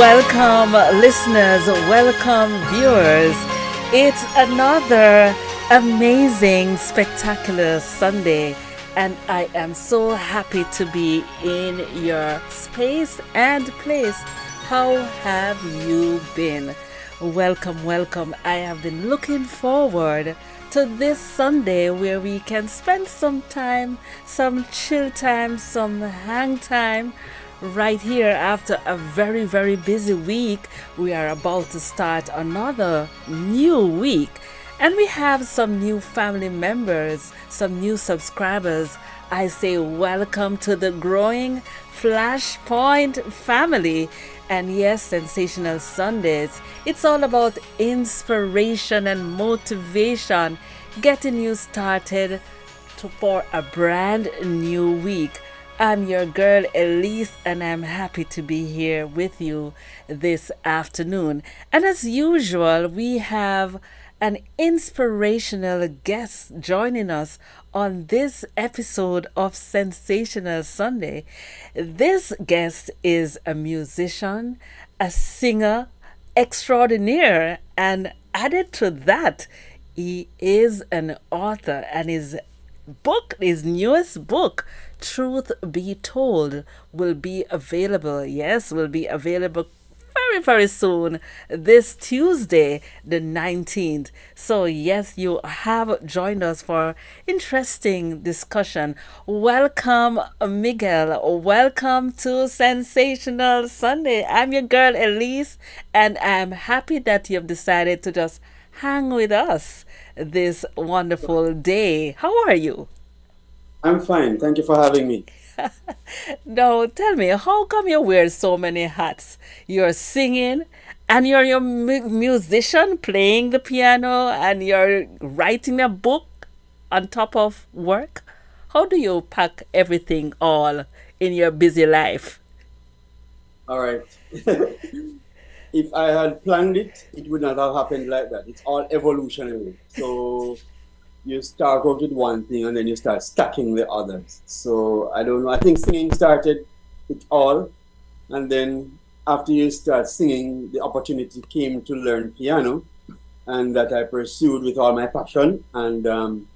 Welcome, listeners, welcome, viewers. It's another amazing, spectacular Sunday, and I am so happy to be in your space and place. How have you been? Welcome, welcome. I have been looking forward to this Sunday where we can spend some time, some chill time, some hang time right here after a very, very busy week. We are about to start another new week. And we have some new family members, some new subscribers. I say welcome to the growing Flashpoint family. And yes, Sensational Sundays. It's all about inspiration and motivation, getting you started for a brand new week. I'm your girl Elise, and I'm happy to be here with you this afternoon. And as usual, we have an inspirational guest joining us on this episode of Sensational Sunday. This guest is a musician, a singer extraordinaire, and added to that, he is an author, and his newest book, Truth Be Told, will be available. Yes, will be available very, very soon, this Tuesday, the 19th. So, yes, you have joined us for interesting discussion. Welcome, Miguel. Welcome to Sensational Sunday. I'm your girl, Elise, and I'm happy that you've decided to just hang with us this wonderful day. How are you? I'm fine. Thank you for having me. No, tell me, how come you wear so many hats? You're singing, and you're your musician playing the piano, and you're writing a book on top of work. How do you pack everything all in your busy life? All right. If I had planned it, it would not have happened like that. It's all evolutionary. So you start out with one thing and then you start stacking the others. So I don't know. I think singing started it all. And then after you start singing, the opportunity came to learn piano, and that I pursued with all my passion. And um,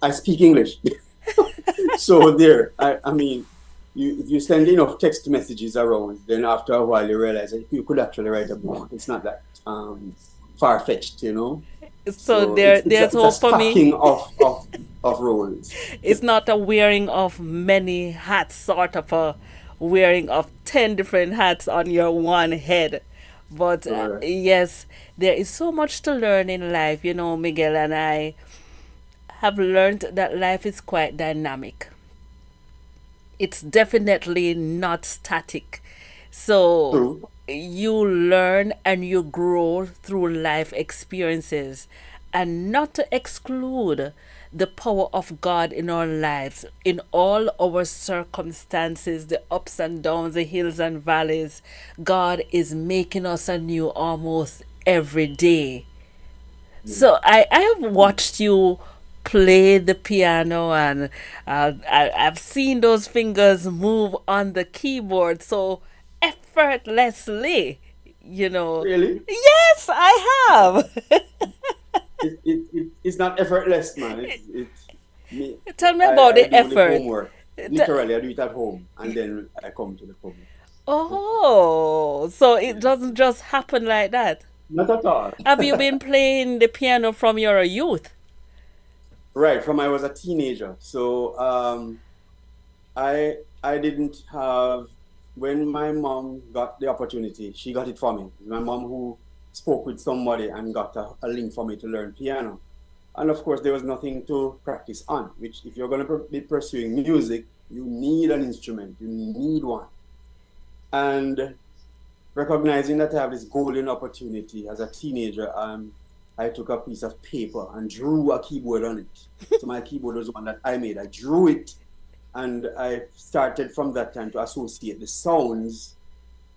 I speak English. So there, I mean, if you send enough text messages around, then after a while you realize that you could actually write a book. It's not that far fetched. So So it's a, there's it's a hope for me. stacking of roles. It's not a wearing of many hats, sort of a wearing of 10 different hats on your one head. But Correct. yes, there is so much to learn in life. Miguel and I have learned that life is quite dynamic. It's definitely not static. So True. you learn and you grow through life experiences, and not to exclude the power of God in our lives, in all our circumstances, the ups and downs, the hills and valleys. God is making us anew almost every day. So I have watched you play the piano, and I've seen those fingers move on the keyboard so effortlessly. Really? Yes, I have. It's not effortless, man. Me. Tell me about I the do the effort. homework. T- Literally, I do it at home, and then I come to the public. Oh, so it doesn't just happen like that. Not at all. Have you been playing the piano from your youth? Right, from I was a teenager. So I didn't have when my mom got the opportunity, she got it for me. My mom who spoke with somebody and got a link for me to learn piano. And of course, there was nothing to practice on, which if you're going to be pursuing music, you need an instrument, you need one. And recognizing that I have this golden opportunity as a teenager, I took a piece of paper and drew a keyboard on it. So my keyboard was one that I made. I drew it, and I started from that time to associate the sounds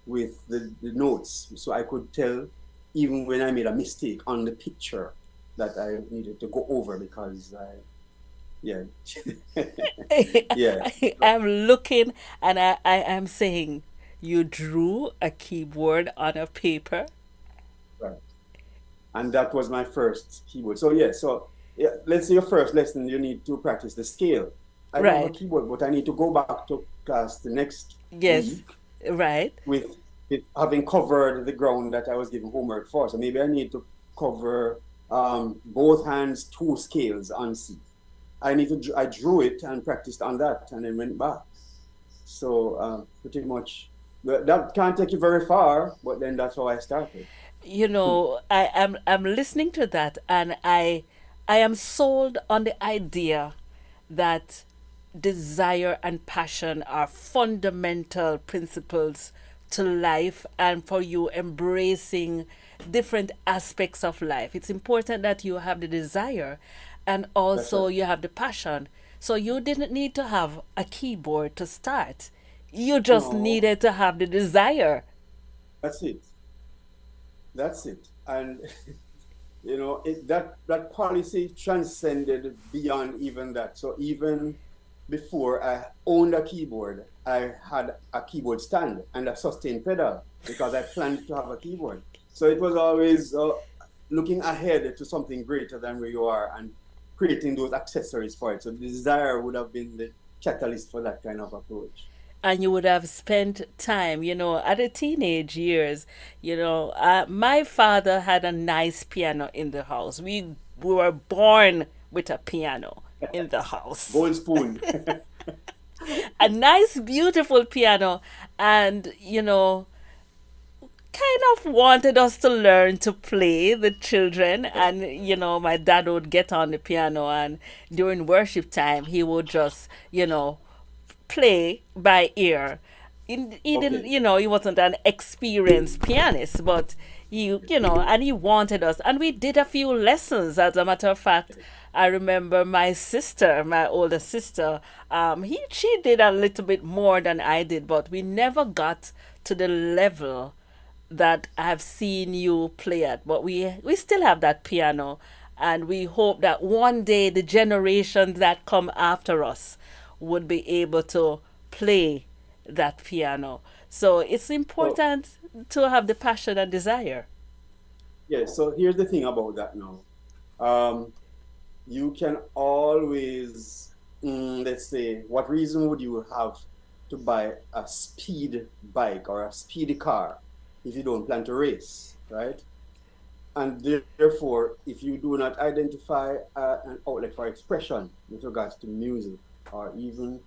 with the notes. So I could tell even when I made a mistake on the picture that I needed to go over because yeah, yeah. I'm looking, and I am saying, you drew a keyboard on a paper. Right. And that was my first keyboard. So yeah, so yeah, let's say your first lesson, you need to practice the scale. I don't have a Right. keyboard, but I need to go back to class the next Yes. week Right. with having covered the ground that I was given homework for. So maybe I need to cover both hands, two scales on C. I drew it and practiced on that and then went back. So pretty much that can't take you very far, but then that's how I started. I'm listening to that, and I am sold on the idea that desire and passion are fundamental principles to life, and for you embracing different aspects of life. It's important that you have the desire and That's also right. you have the passion. So you didn't need to have a keyboard to start. You just No, needed to have the desire. that's it. That's it. And that policy transcended beyond even that. So even before I owned a keyboard, I had a keyboard stand and a sustain pedal because I planned to have a keyboard. So it was always looking ahead to something greater than where you are and creating those accessories for it. So the desire would have been the catalyst for that kind of approach. And you would have spent time, at the teenage years. My father had a nice piano in the house. We were born with a piano in the house. Gold spoon. A nice, beautiful piano. And, kind of wanted us to learn to play, the children. And, my dad would get on the piano, and during worship time, he would just, play by ear. He didn't, Okay. he wasn't an experienced pianist, but and he wanted us. And we did a few lessons. As a matter of fact, I remember my sister, my older sister, she did a little bit more than I did, but we never got to the level that I've seen you play at. But we still have that piano, and we hope that one day the generations that come after us would be able to play that piano. So it's So important to have the passion and desire. yeah, so here's the thing about that now. Um, you can always, let's say, what reason would you have to buy a speed bike or a speedy car if you don't plan to race, right? And therefore, if you do not identify an outlet for expression with regards to music, or even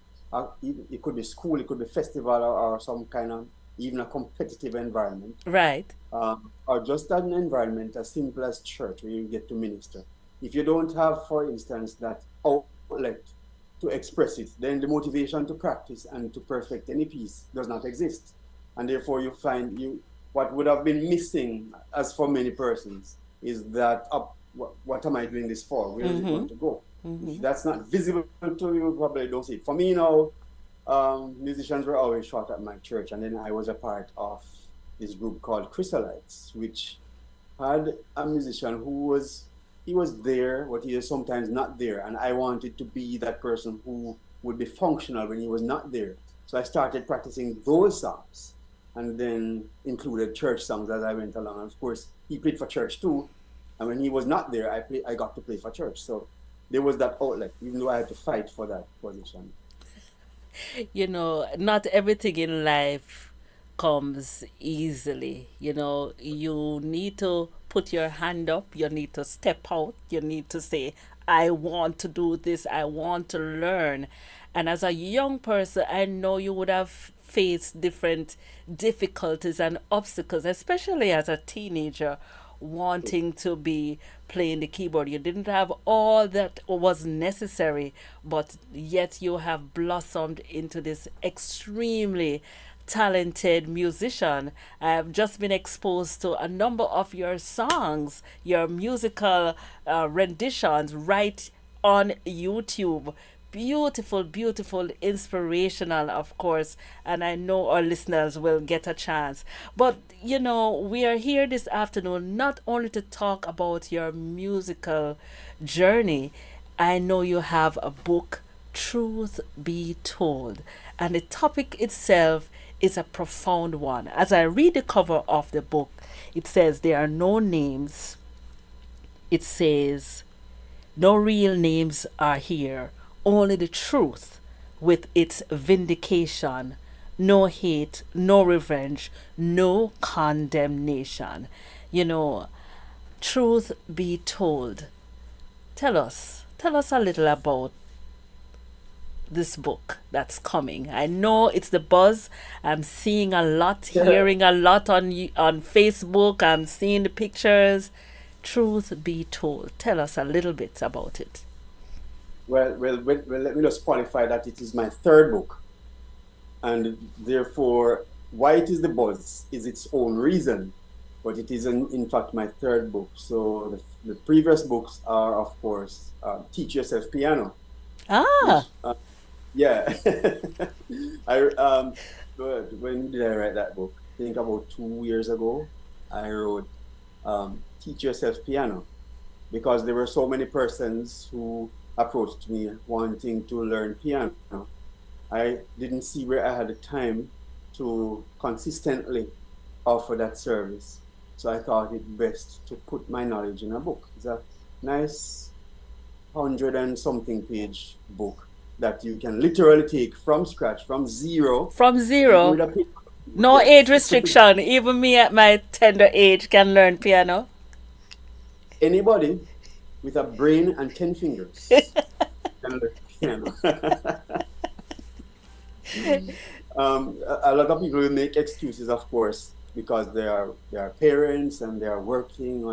it could be school, it could be festival, or some kind of even a competitive environment, Right. or just an environment as simple as church where you get to minister. If you don't have, for instance, that outlet to express it, then the motivation to practice and to perfect any piece does not exist. And therefore, you find what would have been missing, as for many persons, is that what am I doing this for? Where is it Mm-hmm. going to go? If Mm-hmm. that's not visible to you, probably don't see it. For me now, musicians were always short at my church, and then I was a part of this group called Chrysolites, which had a musician who was there, but he is sometimes not there, and I wanted to be that person who would be functional when he was not there. So I started practicing those songs, and then included church songs as I went along. And of course, he played for church too, and when he was not there, I got to play for church. So there was that outlet, even though I had to fight for that position. Not everything in life comes easily. You need to put your hand up, you need to step out, you need to say, I want to do this, I want to learn. And as a young person, I know you would have faced different difficulties and obstacles, especially as a teenager wanting to be playing the keyboard. You didn't have all that was necessary, but yet you have blossomed into this extremely talented musician. I've just been exposed to a number of your songs, your musical renditions right on YouTube. Beautiful, beautiful, inspirational, of course. And I know our listeners will get a chance. But, we are here this afternoon not only to talk about your musical journey. I know you have a book, Truth Be Told. And the topic itself is a profound one. As I read the cover of the book, it says there are no names. It says no real names are here, only the truth with its vindication. No hate, no revenge, no condemnation. You know, truth be told. Tell us a little about this book that's coming. I know it's the buzz. I'm seeing a lot, hearing a lot on Facebook. I'm seeing the pictures. Truth be told, tell us a little bit about it. Well, let me just qualify that it is my third book, and therefore, why it is the buzz is its own reason, but it is in fact my third book. So the previous books are, of course, Teach Yourself Piano, Ah, which yeah, I when did I write that book? I think about 2 years ago. I wrote Teach Yourself Piano because there were so many persons who approached me wanting to learn piano. I didn't see where I had the time to consistently offer that service. So I thought it best to put my knowledge in a book. It's a nice 100 and something page book that you can literally take from scratch, from zero, from with zero. a paper. No age Yes. restriction. Even me at my tender age can learn piano. Anybody with a brain and 10 fingers can learn piano. A lot of people will make excuses, of course, because they are parents and they are working,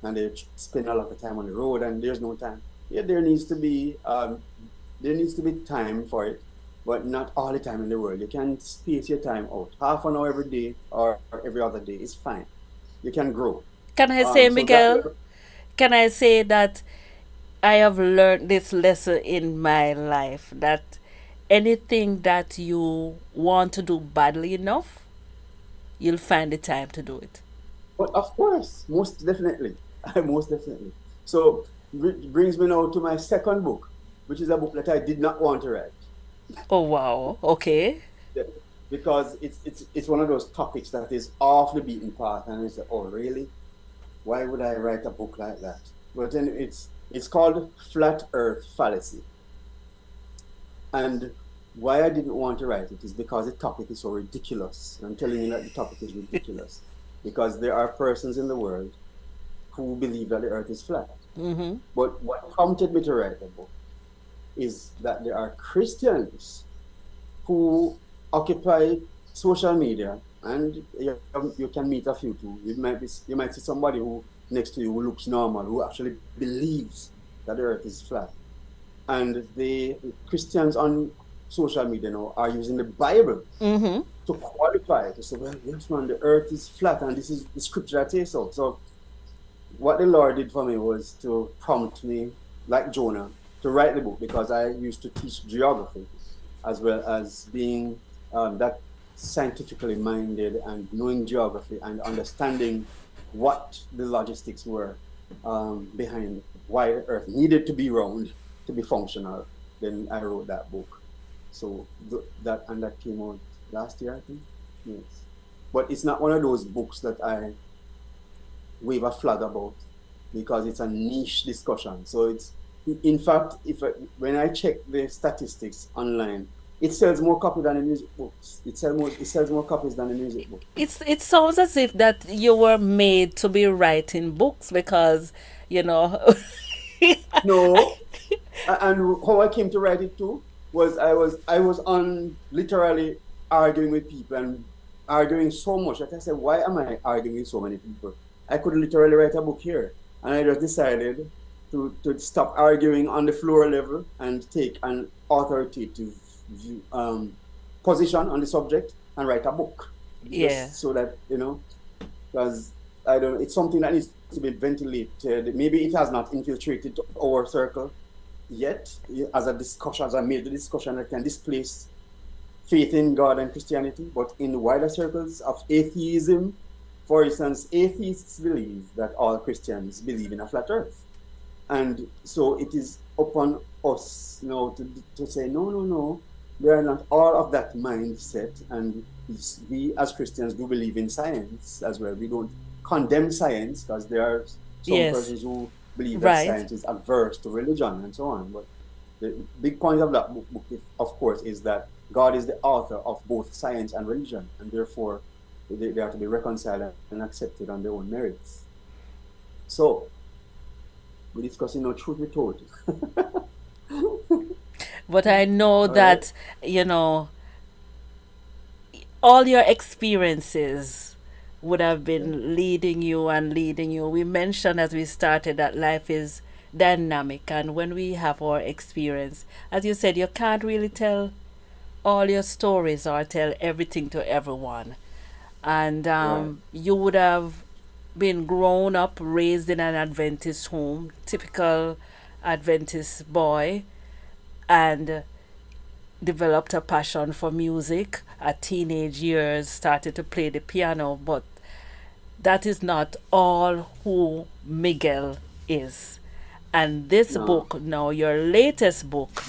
and they spend a lot of time on the road, and there's no time. Yeah, there needs to be time for it, but not all the time in the world. You can space your time out, half an hour every day or every other day. It's fine. You can grow. Can I say, So that Miguel? Can I say that I have learned this lesson in my life that anything that you want to do badly enough, you'll find the time to do it. but of course, most definitely, most definitely. So brings me now to my second book, which is a book that I did not want to write. Oh, wow. Okay. Yeah, because it's one of those topics that is off the beaten path, and it's like, oh really? Why would I write a book like that? But then it's called Flat Earth Fallacy, and why I didn't want to write it is because the topic is so ridiculous. I'm telling you that the topic is ridiculous because there are persons in the world who believe that the Earth is flat. Mm-hmm. But what prompted me to write the book is that there are Christians who occupy social media, and you can meet a few too. You might see somebody who next to you who looks normal, who actually believes that the Earth is flat, and the Christians on social media now are using the Bible Mm-hmm. to qualify it, to say, well, yes, man, the Earth is flat, and this is the scripture that says so. So what the Lord did for me was to prompt me, like Jonah, to write the book because I used to teach geography as well as being that scientifically minded and knowing geography and understanding what the logistics were behind why the Earth needed to be round to be functional. Then I wrote that book. So that came out last year, I think. Yes, but it's not one of those books that I wave a flag about because it's a niche discussion. So it's, in fact, when I check the statistics online, it sells more copies than the music books. It sells more copies than the music book. It sounds as if that you were made to be writing books because, you know. No, and how I came to write it too was I was on literally arguing with people and arguing so much that I said, why am I arguing with so many people? I could literally write a book here, and I just decided to stop arguing on the floor level and take an authoritative position on the subject and write a book. Yeah. Just so that, because I don't, it's something that needs to be ventilated. Maybe it has not infiltrated our circle yet as a discussion, as I made the discussion that can displace faith in God and Christianity, but in wider circles of atheism, for instance, atheists believe that all Christians believe in a flat earth. And so it is upon us now to say, no, we are not all of that mindset, and we as Christians do believe in science as well. We don't condemn science because there are some Yes. persons who believe that Right. science is adverse to religion and so on. But the big point of that book, of course, is that God is the author of both science and religion, and therefore they are to be reconciled and accepted on their own merits. So we're discussing now truth be told. But I know All right. that, you know, all your experiences would have Yeah. been leading you and leading you. We mentioned as we started that life is dynamic, and when we have our experience, as you said, you can't really tell all your stories or tell everything to everyone. And Right. you would have been grown up, raised in an Adventist home, typical Adventist boy, and developed a passion for music at teenage years, started to play the piano, but that is not all who Miguel is. And this No. book, now your latest book,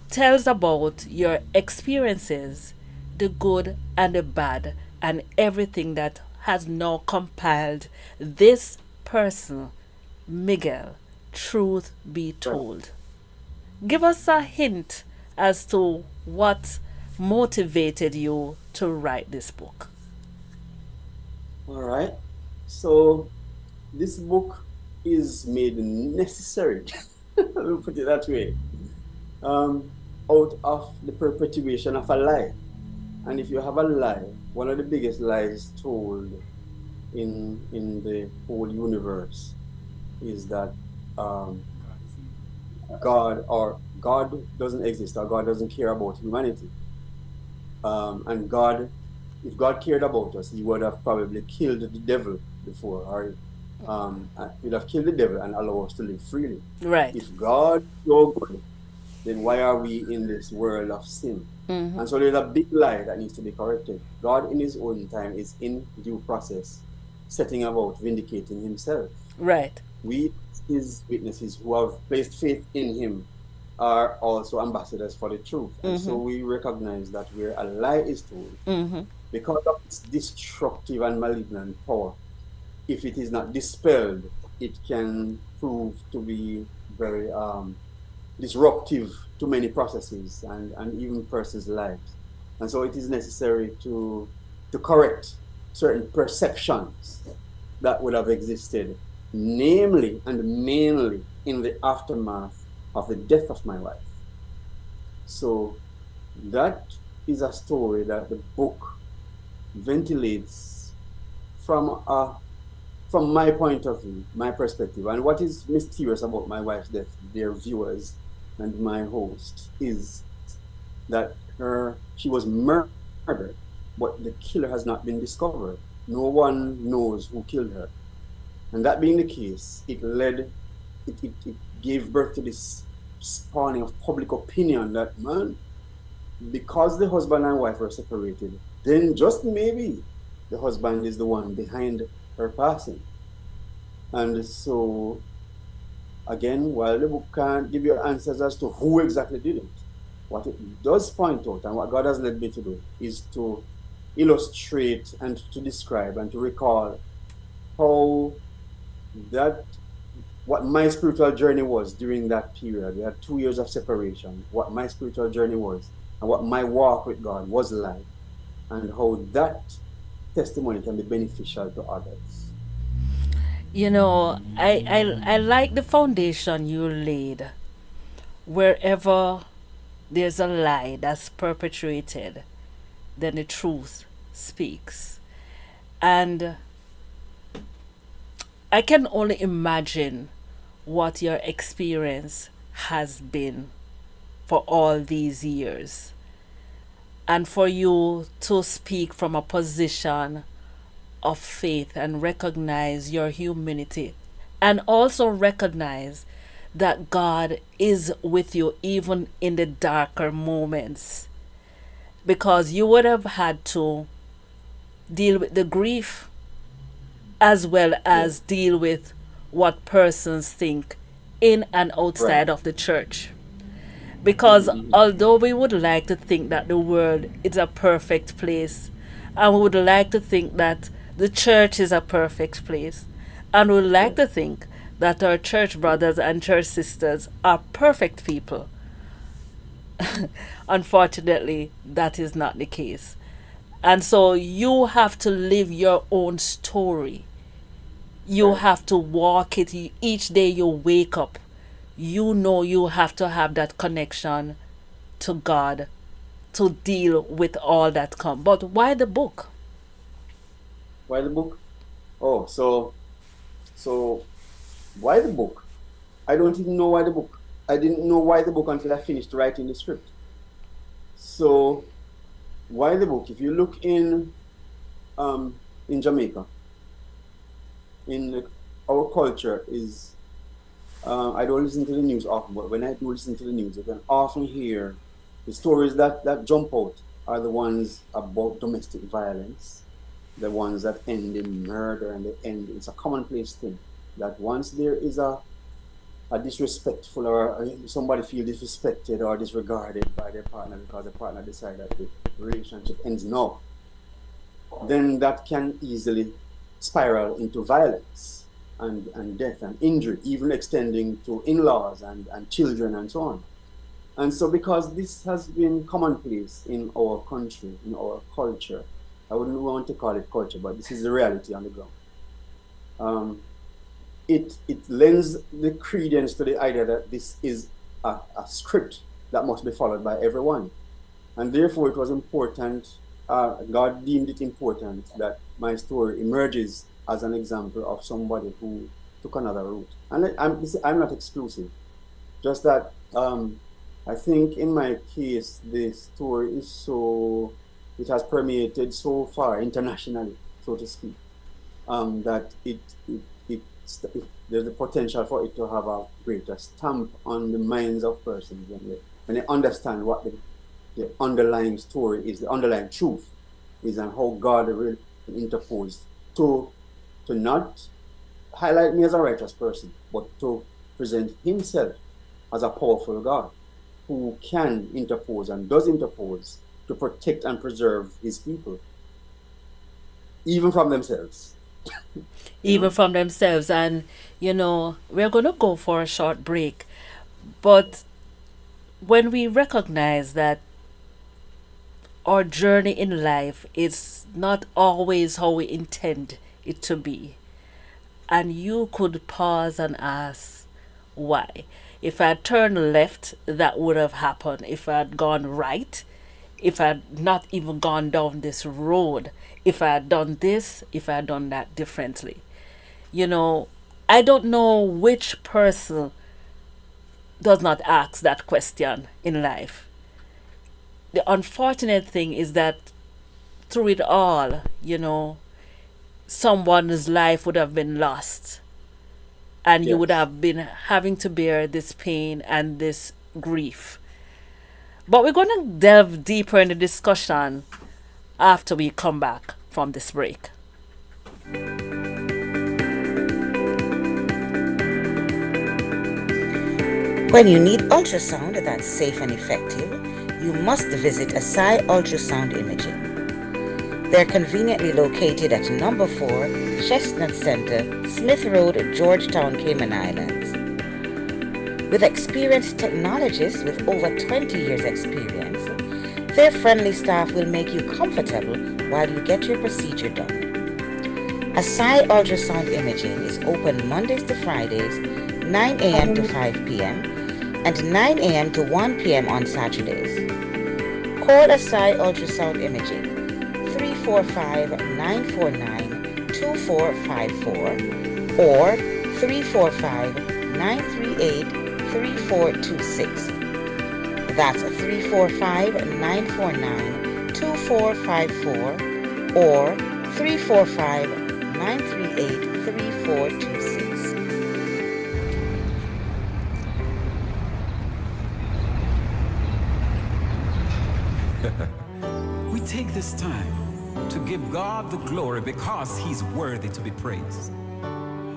tells about your experiences, the good and the bad, and everything that has now compiled this person, Miguel, truth be Right. told. Give us a hint as to what motivated you to write this book. All right. So this book is made necessary, we'll put it that way, um, out of the perpetuation of a lie. And if you have a lie, one of the biggest lies told in the whole universe is that um, God doesn't exist, or God doesn't care about humanity. And God, if God cared about us, He would have probably killed the devil before, or He'd have killed the devil and allow us to live freely. Right. If God is so good, then why are we in this world of sin? Mm-hmm. And so there's a big lie that needs to be corrected. God, in His own time, is in due process, setting about vindicating Himself. Right. We, His witnesses who have placed faith in Him, are also ambassadors for the truth. And Mm-hmm. so we recognize that where a lie is told, Mm-hmm. because of its destructive and malignant power, if it is not dispelled, it can prove to be very disruptive to many processes and even persons' lives. And so it is necessary to correct certain perceptions that would have existed, namely and mainly in the aftermath of the death of my wife. So that is a story that the book ventilates from a from my point of view, my perspective. And what is mysterious about my wife's death, dear viewers and my host, is that she was murdered, but the killer has not been discovered. No one knows who killed her. And that being the case, it gave birth to this spawning of public opinion that, man, because the husband and wife were separated, then just maybe the husband is the one behind her passing. And so, again, while the book can't give you answers as to who exactly did it, what it does point out, and what God has led me to do, is to illustrate and to describe and to recall how that what my spiritual journey was during that period. We had 2 years of separation, what my spiritual journey was, and what my walk with God was like, and how that testimony can be beneficial to others. You know, I like the foundation you laid. Wherever there's a lie that's perpetrated, then the truth speaks. And I can only imagine what your experience has been for all these years. And for you to speak from a position of faith and recognize your humanity, and also recognize that God is with you even in the darker moments, because you would have had to deal with the grief as well Yeah, as deal with what persons think in and right. outside of the church. Because Mm-hmm. although we would like to think that the world is a perfect place And we would like to think that the church is a perfect place. And we would like to think that our church brothers and church sisters are perfect people. Unfortunately, that is not the case. And so you have to live your own story. You Right. have to walk it each day you wake up. You know you have to have that connection to God to deal with all that come. But why the book? Why the book? Oh, so why the book? I don't even know why the book. I didn't know why the book until I finished writing the script. So why the book? If you look in Jamaica, in our culture is I don't listen to the news often, but when I do listen to the news, I can often hear the stories that jump out are the ones about domestic violence, the ones that end in murder, and they end. It's a commonplace thing that once there is a disrespectful, or somebody feel disrespected or disregarded by their partner because the partner decide that the relationship ends now, then that can easily spiral into violence and death and injury, even extending to in-laws and children and so on. And so because this has been commonplace in our country, in our culture, I wouldn't want to call it culture, but this is the reality on the ground. It lends the credence to the idea that this is a script that must be followed by everyone. And therefore it was important, God deemed it important that my story emerges as an example of somebody who took another route. And I'm not exclusive, just that I think in my case, the story is so, it has permeated so far internationally, so to speak, that there's the potential for it to have a greater stamp on the minds of persons when they understand what the underlying story is, the underlying truth is, and how God will interpose to not highlight me as a righteous person, but to present himself as a powerful God who can interpose and does interpose to protect and preserve his people, even from themselves. Even from themselves. And, we're going to go for a short break. But when we recognize that our journey in life is not always how we intend it to be, and you could pause and ask, why? If I had turned left, that would have happened. If I had gone right, if I had not even gone down this road, if I had done this, if I had done that differently. I don't know which person does not ask that question in life. The unfortunate thing is that through it all, someone's life would have been lost. And you would Yes. have been having to bear this pain and this grief. But we're going to delve deeper in the discussion after we come back from this break. When you need ultrasound that's safe and effective, you must visit Asai Ultrasound Imaging. They're conveniently located at number 4 Chestnut Center, Smith Road, Georgetown, Cayman Islands. With experienced technologists with over 20 years experience, their friendly staff will make you comfortable while you get your procedure done. Asai Ultrasound Imaging is open Mondays to Fridays, 9 a.m. to 5 p.m. and 9 a.m. to 1 p.m. on Saturdays. Call Asai Ultrasound Imaging 345-949-2454 or 345-938-3426. That's 345-949-2454 or 345-938-3426. We take this time to give God the glory because He's worthy to be praised.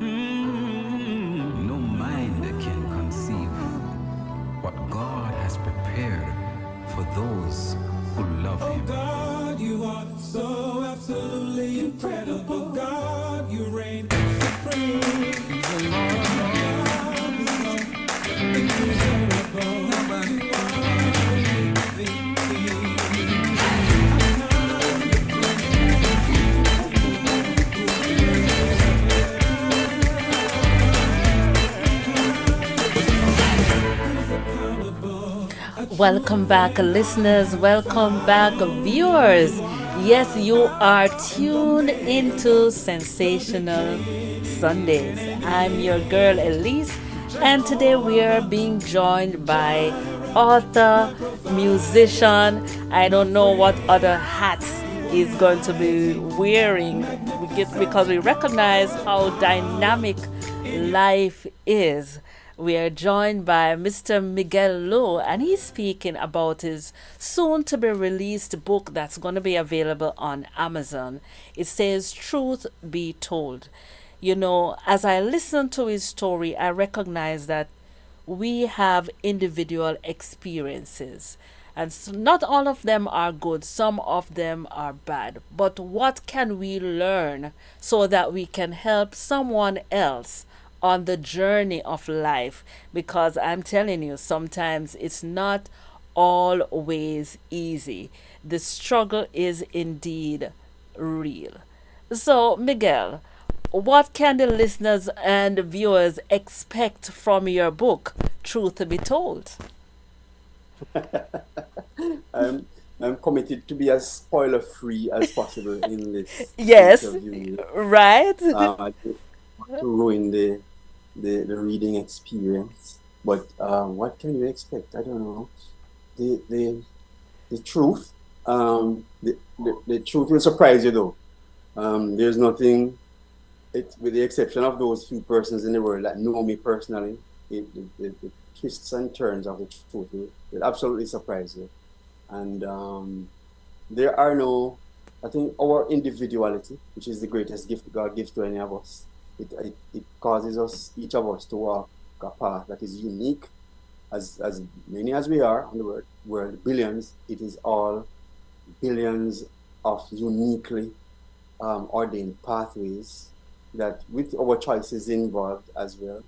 No mind can conceive what God has prepared for those who love Him. God, you are so incredible God, you reign supreme. The Lord of Lords, incomparable. Nobody Welcome back, listeners. Welcome back, viewers. Yes, you are tuned into Sensational Sundays. I'm your girl, Elise, and today we are being joined by author, musician. I don't know what other hats he's going to be wearing because we recognize how dynamic life is. We are joined by Mr. Miguel Lowe, and he's speaking about his soon to be released book that's going to be available on Amazon. It says, Truth Be Told. You know, as I listen to his story, I recognize that we have individual experiences. And so not all of them are good, some of them are bad. But what can we learn so that we can help someone else on the journey of life? Because I'm telling you, sometimes it's not always easy. The struggle is indeed real. So, Miguel, what can the listeners and viewers expect from your book, Truth Be Told? I'm committed to be as spoiler free as possible in this Yes, interview. right? To ruin the reading experience. But what can you expect? I don't know. The truth. The truth will surprise you though. There's nothing. With the exception of those few persons in the world that know me personally, the twists and turns of the truth will absolutely surprise you. And there are no. I think our individuality, which is the greatest gift God gives to any of us, it causes us, each of us, to walk a path that is unique. As many as we are on the world, billions, it is all billions of uniquely ordained pathways that, with our choices involved as well,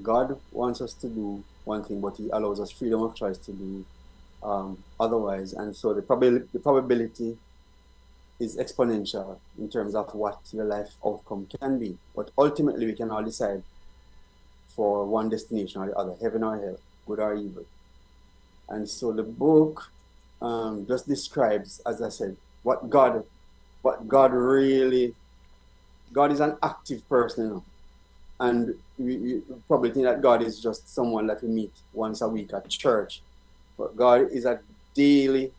God wants us to do one thing, but He allows us freedom of choice to do otherwise. And so the probability is exponential in terms of what your life outcome can be. But ultimately, we can all decide for one destination or the other, heaven or hell, good or evil. And so the book just describes, as I said, what God really, God is an active person, you know. And we probably think that God is just someone that we meet once a week at church. But God is a daily.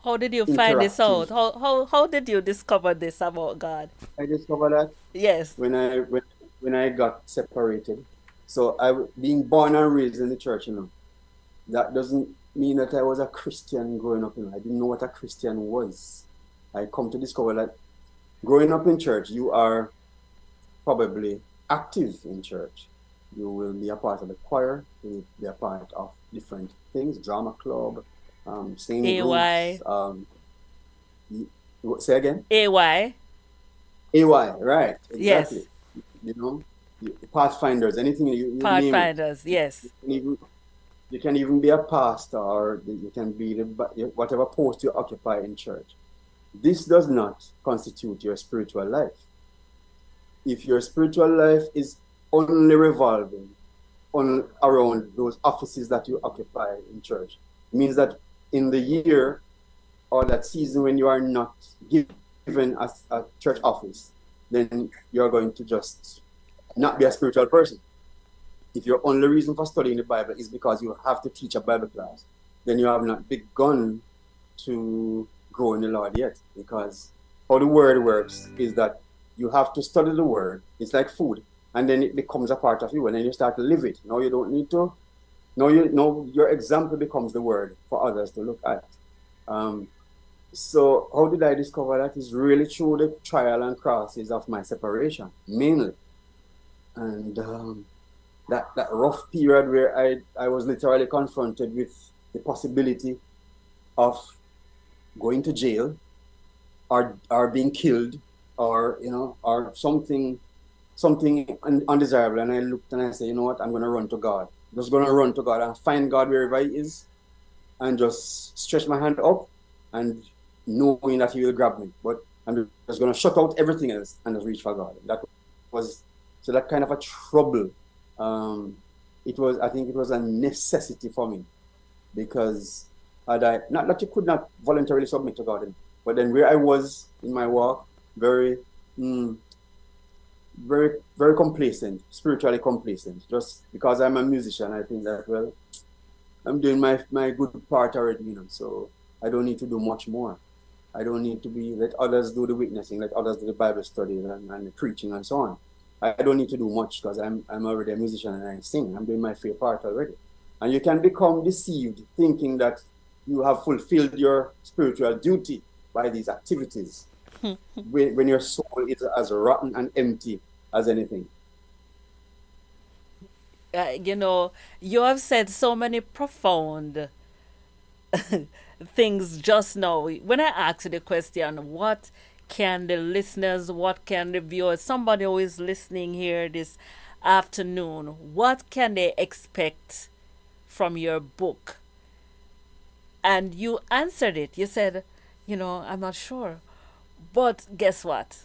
How did you find this out? How did you discover this about God? I discovered that Yes. when I got separated. So being born and raised in the church, you know, that doesn't mean that I was a Christian growing up. You know, I didn't know what a Christian was. I come to discover that growing up in church, you are probably active in church. You will be a part of the choir. You will be a part of different things, drama club, singing AY. groups. Say again? AY. AY, right? Exactly. Yes. You know, Pathfinders, anything you name it. Pathfinders, yes. You can even be a pastor, or you can be whatever post you occupy in church. This does not constitute your spiritual life. If your spiritual life is only revolving around those offices that you occupy in church, it means that in the year or that season when you are not given a church office, then you're going to just not be a spiritual person. If your only reason for studying the Bible is because you have to teach a Bible class, then you have not begun to grow in the Lord yet. Because how the word works is that you have to study the word. It's like food, and then it becomes a part of you, and then you start to live it. Now you don't need to. Now your example becomes the word for others to look at. So how did I discover that? Is really through the trial and crosses of my separation, mainly. And that rough period where I was literally confronted with the possibility of going to jail or being killed or or something undesirable, and I looked and I said, you know what, I'm going to run to God. Just going to run to God and find God wherever He is, and just stretch my hand up, and knowing that He will grab me. But I'm just going to shut out everything else and just reach for God. That was so that kind of a trouble. I think it was a necessity for me, because had I not that you could not voluntarily submit to God, but then where I was in my walk, very, very, very complacent, spiritually complacent. Just because I'm a musician, I think that, well, I'm doing my good part already, so I don't need to do much more. I don't need to let others do the witnessing, let others do the Bible study and the preaching and so on. I don't need to do much, because I'm already a musician and I sing. I'm doing my fair part already. And you can become deceived thinking that you have fulfilled your spiritual duty by these activities when your soul is as rotten and empty as anything. You have said so many profound things just now. When I asked you the question, what can the listeners, what can the viewers, somebody who is listening here this afternoon, what can they expect from your book? And you answered it. You said, I'm not sure. But guess what?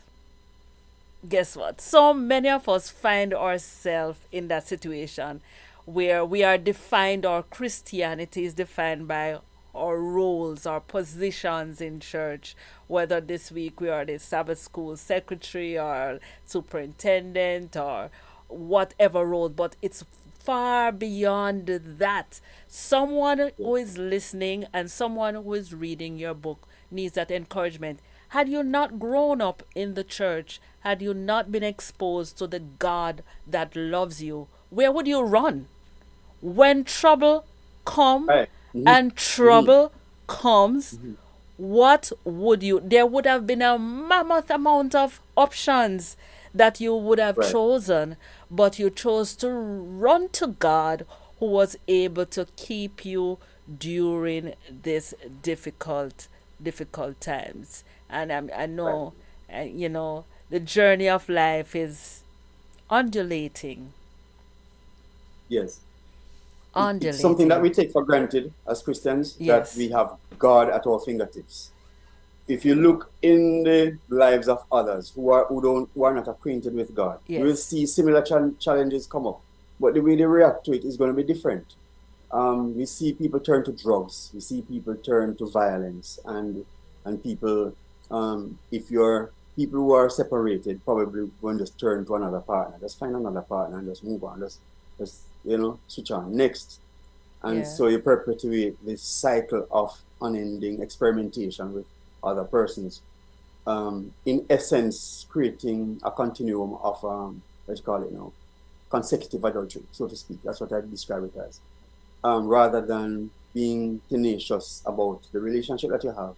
Guess what? So many of us find ourselves in that situation where we are defined, our Christianity is defined by our roles, our positions in church. Whether this week we are the Sabbath school secretary or superintendent or whatever role, but it's far beyond that. Someone who is listening and someone who is reading your book needs that encouragement. Had you not grown up in the church, had you not been exposed to the God that loves you, where would you run? When trouble come Right. Mm-hmm. and Mm-hmm. trouble comes, Mm-hmm. what would you? There would have been a mammoth amount of options that you would have Right. chosen, but you chose to run to God, who was able to keep you during this difficult times. And I Right. know, the journey of life is undulating, Yes. It's something that undulating. we take for granted as Christians, that Yes, we have God at our fingertips. If you look in the lives of others who are not acquainted with God, you will yes, see similar challenges come up, but the way they react to it is going to be different. We see people turn to drugs. We see people turn to violence, and people, if you're people who are separated, probably going to just turn to another partner. Just find another partner and just move on. Just switch on next. And yeah, so you perpetuate this cycle of unending experimentation with other persons. In essence, creating a continuum of what you call it now, consecutive adultery, so to speak. That's what I describe it as. Rather than being tenacious about the relationship that you have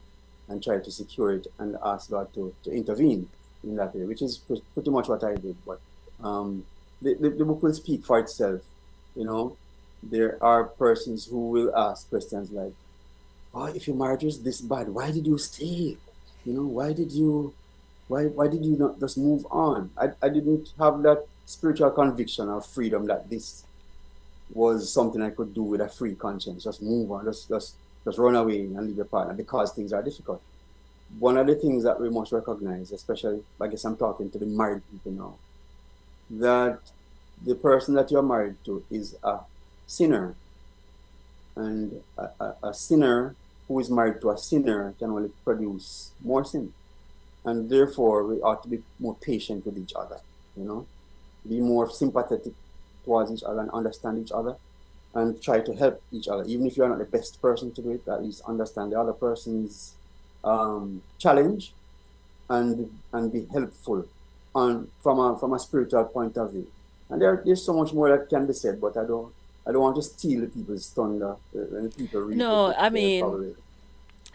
and try to secure it and ask God to intervene in that way, which is pretty much what I did. But um, the book will speak for itself. You know, there are persons who will ask questions like, "Oh, if your marriage is this bad, why did you stay? Why did you not just move on?" I didn't have that spiritual conviction or freedom that this was something I could do with a free conscience. Just move on, just run away and leave your partner because things are difficult. One of the things that we must recognize, especially, I guess I'm talking to the married people now, that the person that you're married to is a sinner, and a sinner who is married to a sinner can only produce more sin. And therefore, we ought to be more patient with each other, you know, be more sympathetic towards each other and understand each other and try to help each other. Even if you're not the best person to do it, at least understand the other person's challenge and be helpful from a spiritual point of view. And there's so much more that can be said, but I don't want to steal people's thunder when people read the no, book. I They're mean, probably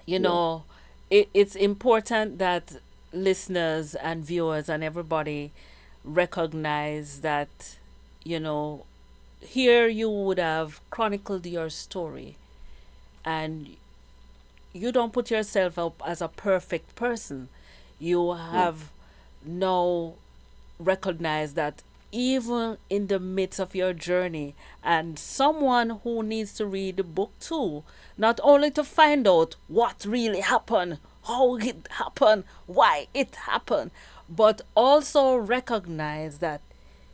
you yeah. know, it's important that listeners and viewers and everybody recognize that, you know, here you would have chronicled your story, and you don't put yourself up as a perfect person. You No. have now recognize that even in the midst of your journey, and someone who needs to read the book too, not only to find out what really happened, how it happened, why it happened, but also recognize that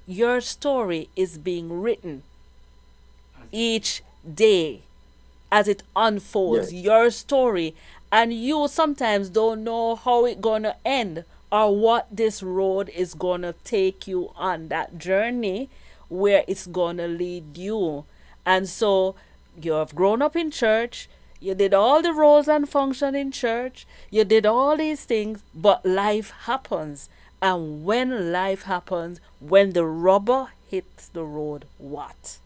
your story is being written each day as it unfolds, Yes. your story, and you sometimes don't know how it gonna end or what this road is gonna take you on that journey where it's gonna lead you. And so you have grown up in church, you did all the roles and function in church, you did all these things, but life happens. And when life happens, when the rubber hits the road, what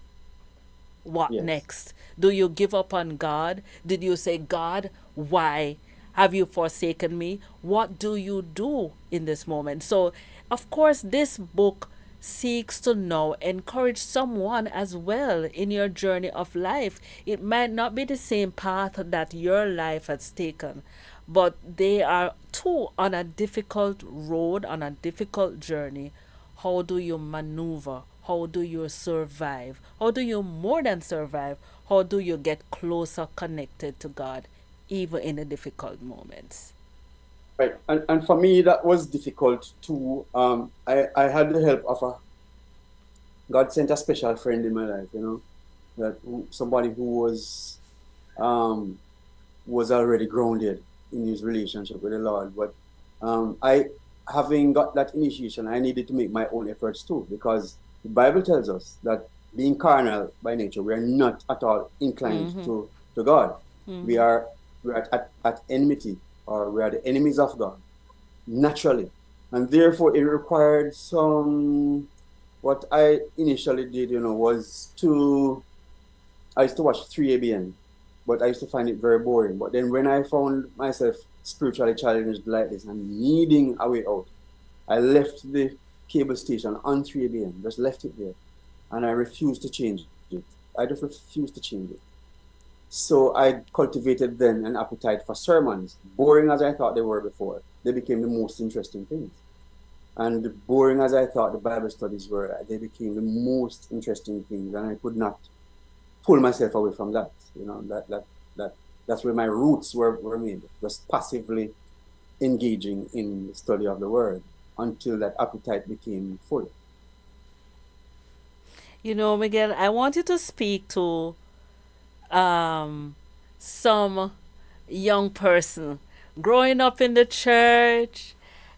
Yes. next? Do you give up on God? Did you say, God, why have you forsaken me? What do you do in this moment? So, of course, this book seeks to now encourage someone as well in your journey of life. It might not be the same path that your life has taken, but they are two on a difficult road, on a difficult journey. How do you maneuver? How do you survive? How do you more than survive? How do you get closer connected to God, even in the difficult moments? Right. And for me, that was difficult too. I had the help of a God sent a special friend in my life, somebody who um, was already grounded in his relationship with the Lord. But I, having got that initiation, I needed to make my own efforts too, because the Bible tells us that being carnal by nature, we are not at all inclined to God. We are at enmity, or we are the enemies of God naturally, and therefore it required some. What I initially did, was I used to watch 3ABN, but I used to find it very boring. But then when I found myself spiritually challenged like this and needing a way out, I left the cable station on 3ABN, just left it there. And I refused to change it. I just refused to change it. So I cultivated then an appetite for sermons. Boring as I thought they were before, they became the most interesting things. And boring as I thought the Bible studies were, they became the most interesting things. And I could not pull myself away from that. That's where my roots were made, just passively engaging in the study of the word until that appetite became full. Miguel, I want you to speak to some young person growing up in the church,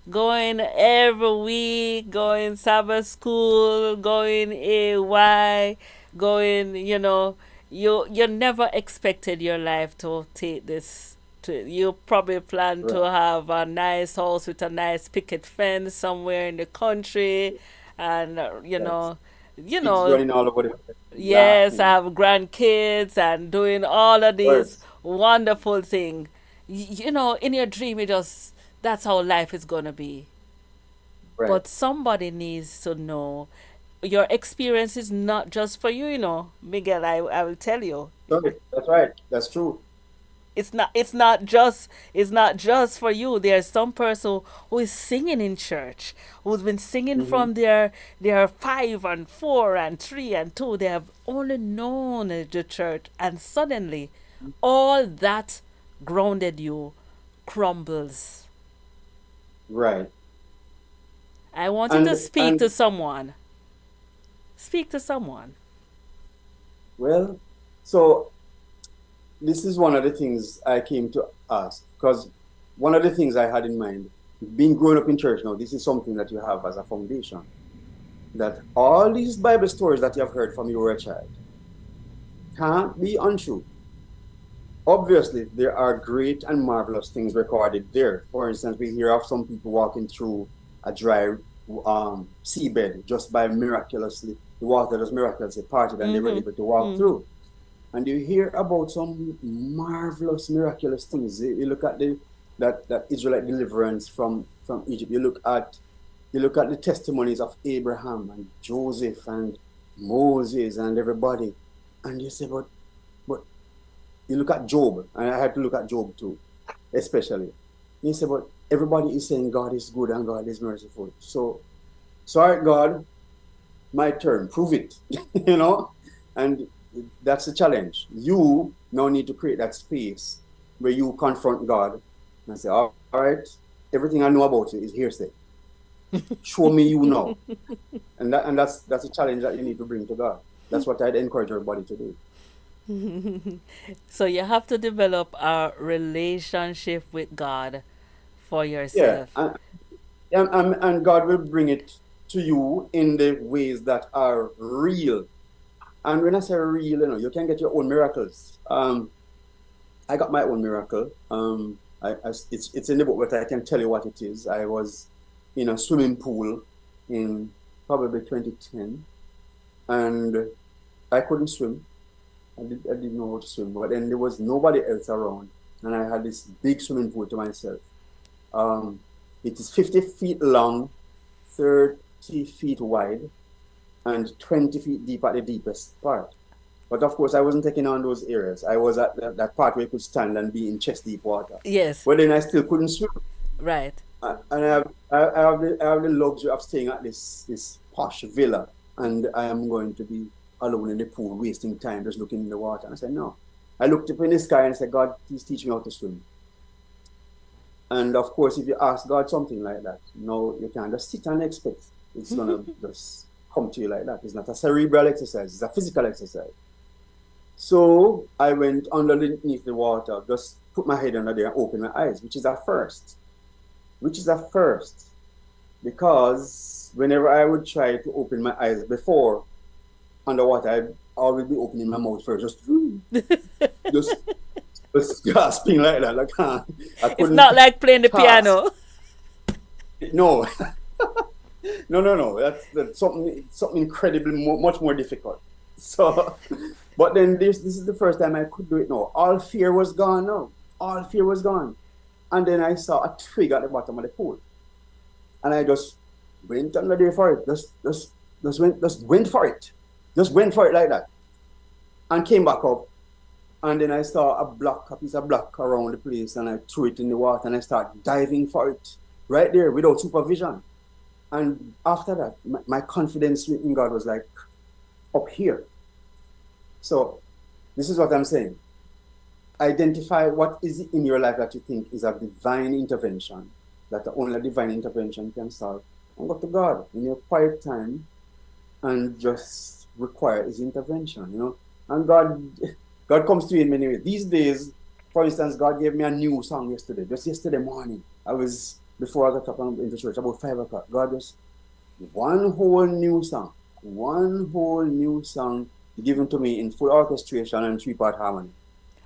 going every week, going Sabbath school, going AY, going, you never expected your life to take this. You probably plan to Right. have a nice house with a nice picket fence somewhere in the country, and Yes. you Kids know, running all over the place, yes, I laughing. have grandkids and doing all of these Words. wonderful things. In your dream, that's how life is gonna be. Right. But somebody needs to know your experience is not just for you, Miguel. I will tell you. Sorry. That's right. That's true. It's not just for you. There's some person who is singing in church, who's been singing Hmm. from their 5 and 4 and 3 and 2. They have only known the church, and suddenly all that grounded you crumbles. Right. I want you to And speak to and someone. Speak to someone. well, so this is one of the things I came to ask, because one of the things I had in mind, being grown up in church now, this is something that you have as a foundation. That all these Bible stories that you have heard from you were a child can't be untrue. Obviously, there are great and marvelous things recorded there. For instance, we hear of some people walking through a dry seabed just by miraculously, the water just miraculously parted and they were able to walk through. And you hear about some marvelous, miraculous things. You look at that Israelite deliverance from Egypt. You look at the testimonies of Abraham and Joseph and Moses and everybody, and you say, but you look at Job, and I had to look at Job too, especially. You say, but everybody is saying God is good and God is merciful. So, sorry, God, my turn, prove it, you know? And that's the challenge. You now need to create that space where you confront God and say, all right, everything I know about you is hearsay. Show me you know. And that's a challenge that you need to bring to God. That's what I'd encourage everybody to do. So you have to develop a relationship with God for Yeah, yourself. and God will bring it to you in the ways that are real. And when I say real, you can get your own miracles. I got my own miracle. It's in the book, but I can tell you what it is. I was in a swimming pool in probably 2010, and I couldn't swim. I didn't know how to swim, but then there was nobody else around, and I had this big swimming pool to myself. It is 50 feet long, 30 feet wide, and 20 feet deep at the deepest part. But of course, I wasn't taking on those areas. I was at that part where you could stand and be in chest deep water. Yes. Well, then I still couldn't swim. Right. And I have the luxury of staying at this posh villa, and I am going to be alone in the pool, wasting time just looking in the water. And I said, no. I looked up in the sky and said, God, please teach me how to swim. And of course, if you ask God something like that, no, you can't just sit and expect it's going to just come to you like that. It's not a cerebral exercise, it's a physical exercise. So I went underneath the water, just put my head under there and open my eyes, which is a first. Because whenever I would try to open my eyes before underwater, I'd always be opening my mouth first, just gasping like that. Like, it's not like playing the piano. No. No. That's something incredibly much more difficult. So, but then this is the first time I could do it now. All fear was gone now. All fear was gone. And then I saw a twig at the bottom of the pool. And I just went under there for it. Just went for it. Just went for it like that. And came back up. And then I saw a piece of block around the place, and I threw it in the water and I started diving for it right there without supervision. And after that, my confidence in God was like up here. So this is what I'm saying. Identify what is it in your life that you think is a divine intervention, that only divine intervention can solve, and go to God in your quiet time and just require his intervention, And God comes to you in many ways. These days, for instance, God gave me a new song yesterday. Just yesterday morning, before I got up into church, about 5 o'clock. God just one whole new song given to me in full orchestration and 3-part harmony.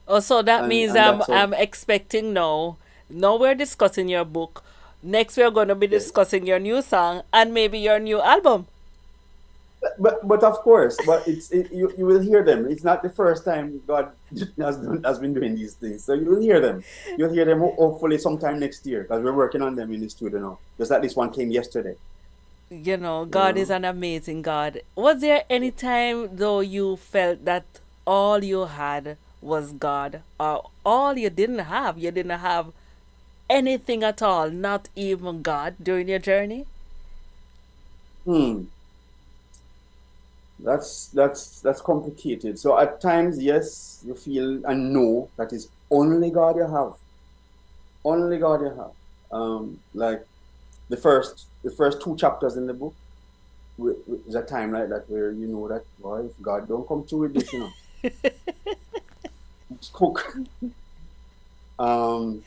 Oh, so that means I'm expecting now we're discussing your book. Next we're going to be discussing your new song and maybe your new album. But of course, you will hear them. It's not the first time God has been doing these things. So you will hear them. You'll hear them hopefully sometime next year, because we're working on them in the studio now. Just like this one came yesterday. God is an amazing God. Was there any time though you felt that all you had was God, or all you didn't have? You didn't have anything at all, not even God, during your journey? That's complicated. So at times, yes, you feel and know that it's only God you have. Only God you have. Like the first 2 chapters in the book, is a time like that where you know that, boy, if God don't come through with this, it's cook. And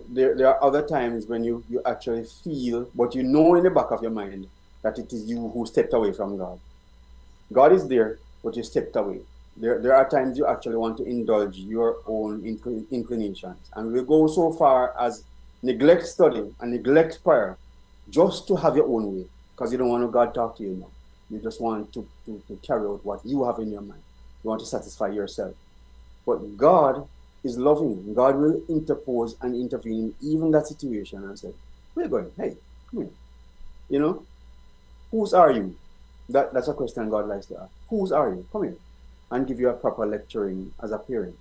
there are other times when you actually feel, but you know in the back of your mind that it is you who stepped away from God. God is there, but you stepped away. There are times you actually want to indulge your own inclinations. And we go so far as neglect study and neglect prayer just to have your own way, because you don't want God to talk to you now. You just want to carry out what you have in your mind. You want to satisfy yourself. But God is loving. God will interpose and intervene even that situation and say, where are you going? Hey, come here. Whose are you? That's a question God likes to ask. Whose are you? Come here. And give you a proper lecturing as a parent,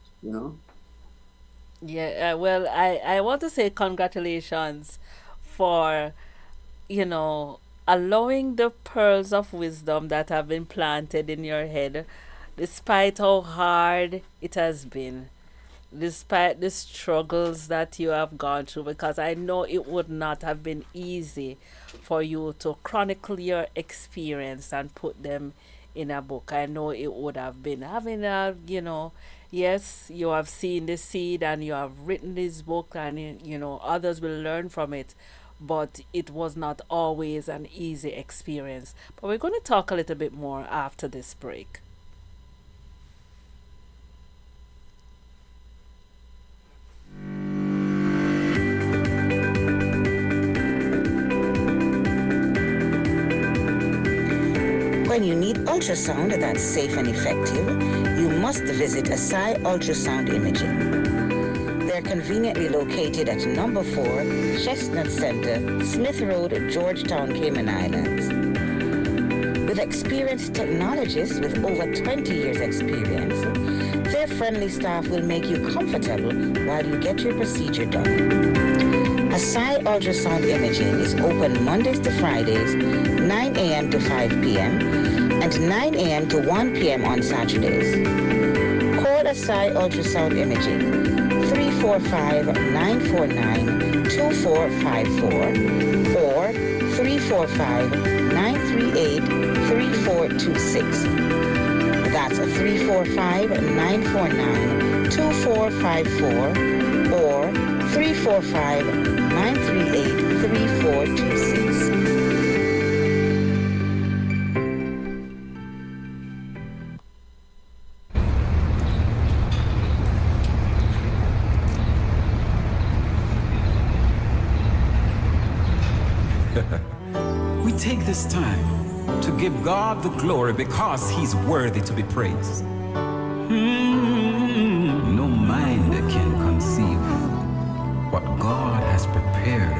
Yeah, well, I want to say congratulations for, allowing the pearls of wisdom that have been planted in your head, despite how hard it has been, despite the struggles that you have gone through, because I know it would not have been easy for you to chronicle your experience and put them in a book. I know it would have been having yes, you have seen the seed and you have written this book, and others will learn from it, but it was not always an easy experience. But we're going to talk a little bit more after this break. When you need ultrasound that's safe and effective, you must visit Asai Ultrasound Imaging. They're conveniently located at number 4, Chestnut Center, Smith Road, Georgetown, Cayman Islands. With experienced technologists with over 20 years experience, their friendly staff will make you comfortable while you get your procedure done. Asai Ultrasound Imaging is open Mondays to Fridays, 9 a.m. to 5 p.m. and 9 a.m. to 1 p.m. on Saturdays. Call Asai Ultrasound Imaging 345-949-2454 or 345-938-3426. That's 345-949-2454 or 345-938-3426. We take this time to give God the glory because He's worthy to be praised. No mind can conceive what God has prepared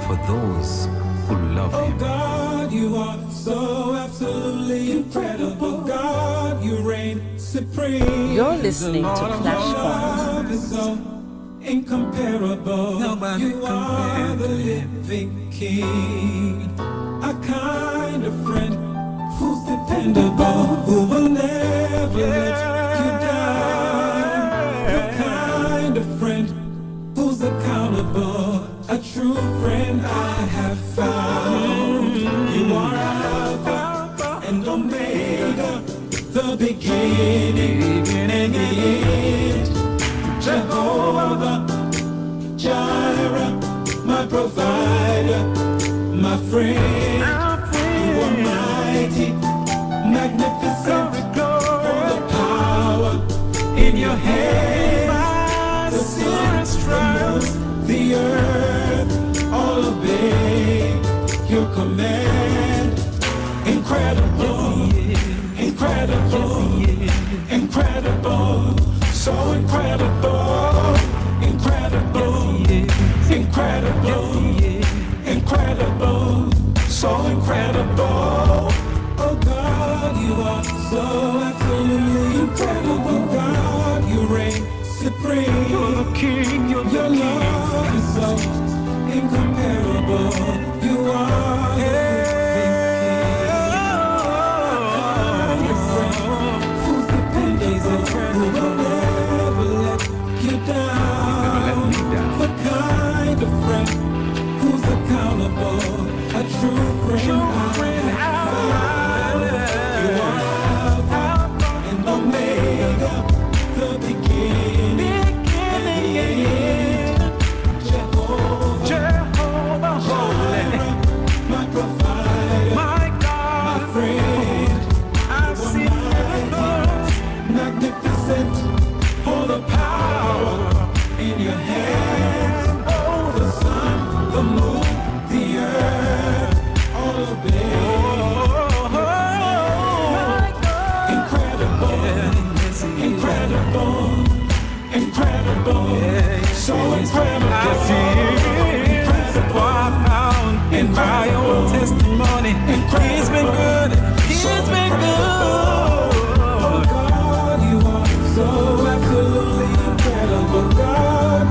for those who love Him. Oh God, you are so absolutely incredible. God, you reign supreme. You're listening to Flashpoint. Love is so incomparable. Nobody you are the living King. A kind of friend who's dependable, who will never let you down. The kind of friend who's accountable, a true friend I have found. You are Alpha and Omega, the beginning and the end. Jehovah, Jireh, my provider, my friend. You are mighty, magnificent, all the power in your hands. The sun, the moon, the earth, all obey your command. Incredible, incredible, incredible, so incredible, incredible, incredible, incredible, so incredible. Oh God, you are so absolutely incredible. God, you reign supreme. You're the King, you're the King. Your love is so incomparable. You are the King. Who's dependable, who will never let you down. The kind of friend who's accountable, a true friend I found. You are Alpha and Omega, the beginning and the end. Jehovah, Jireh, my provider, my God, my friend. I've seen miracles, magnificent, all the power in your hands. Oh, the sun, the moon, the earth, all obey. Incredible, incredible, incredible, so incredible. I feel what I found in my own testimony. He's been good, He's been good. Oh God, you are so absolutely incredible. God,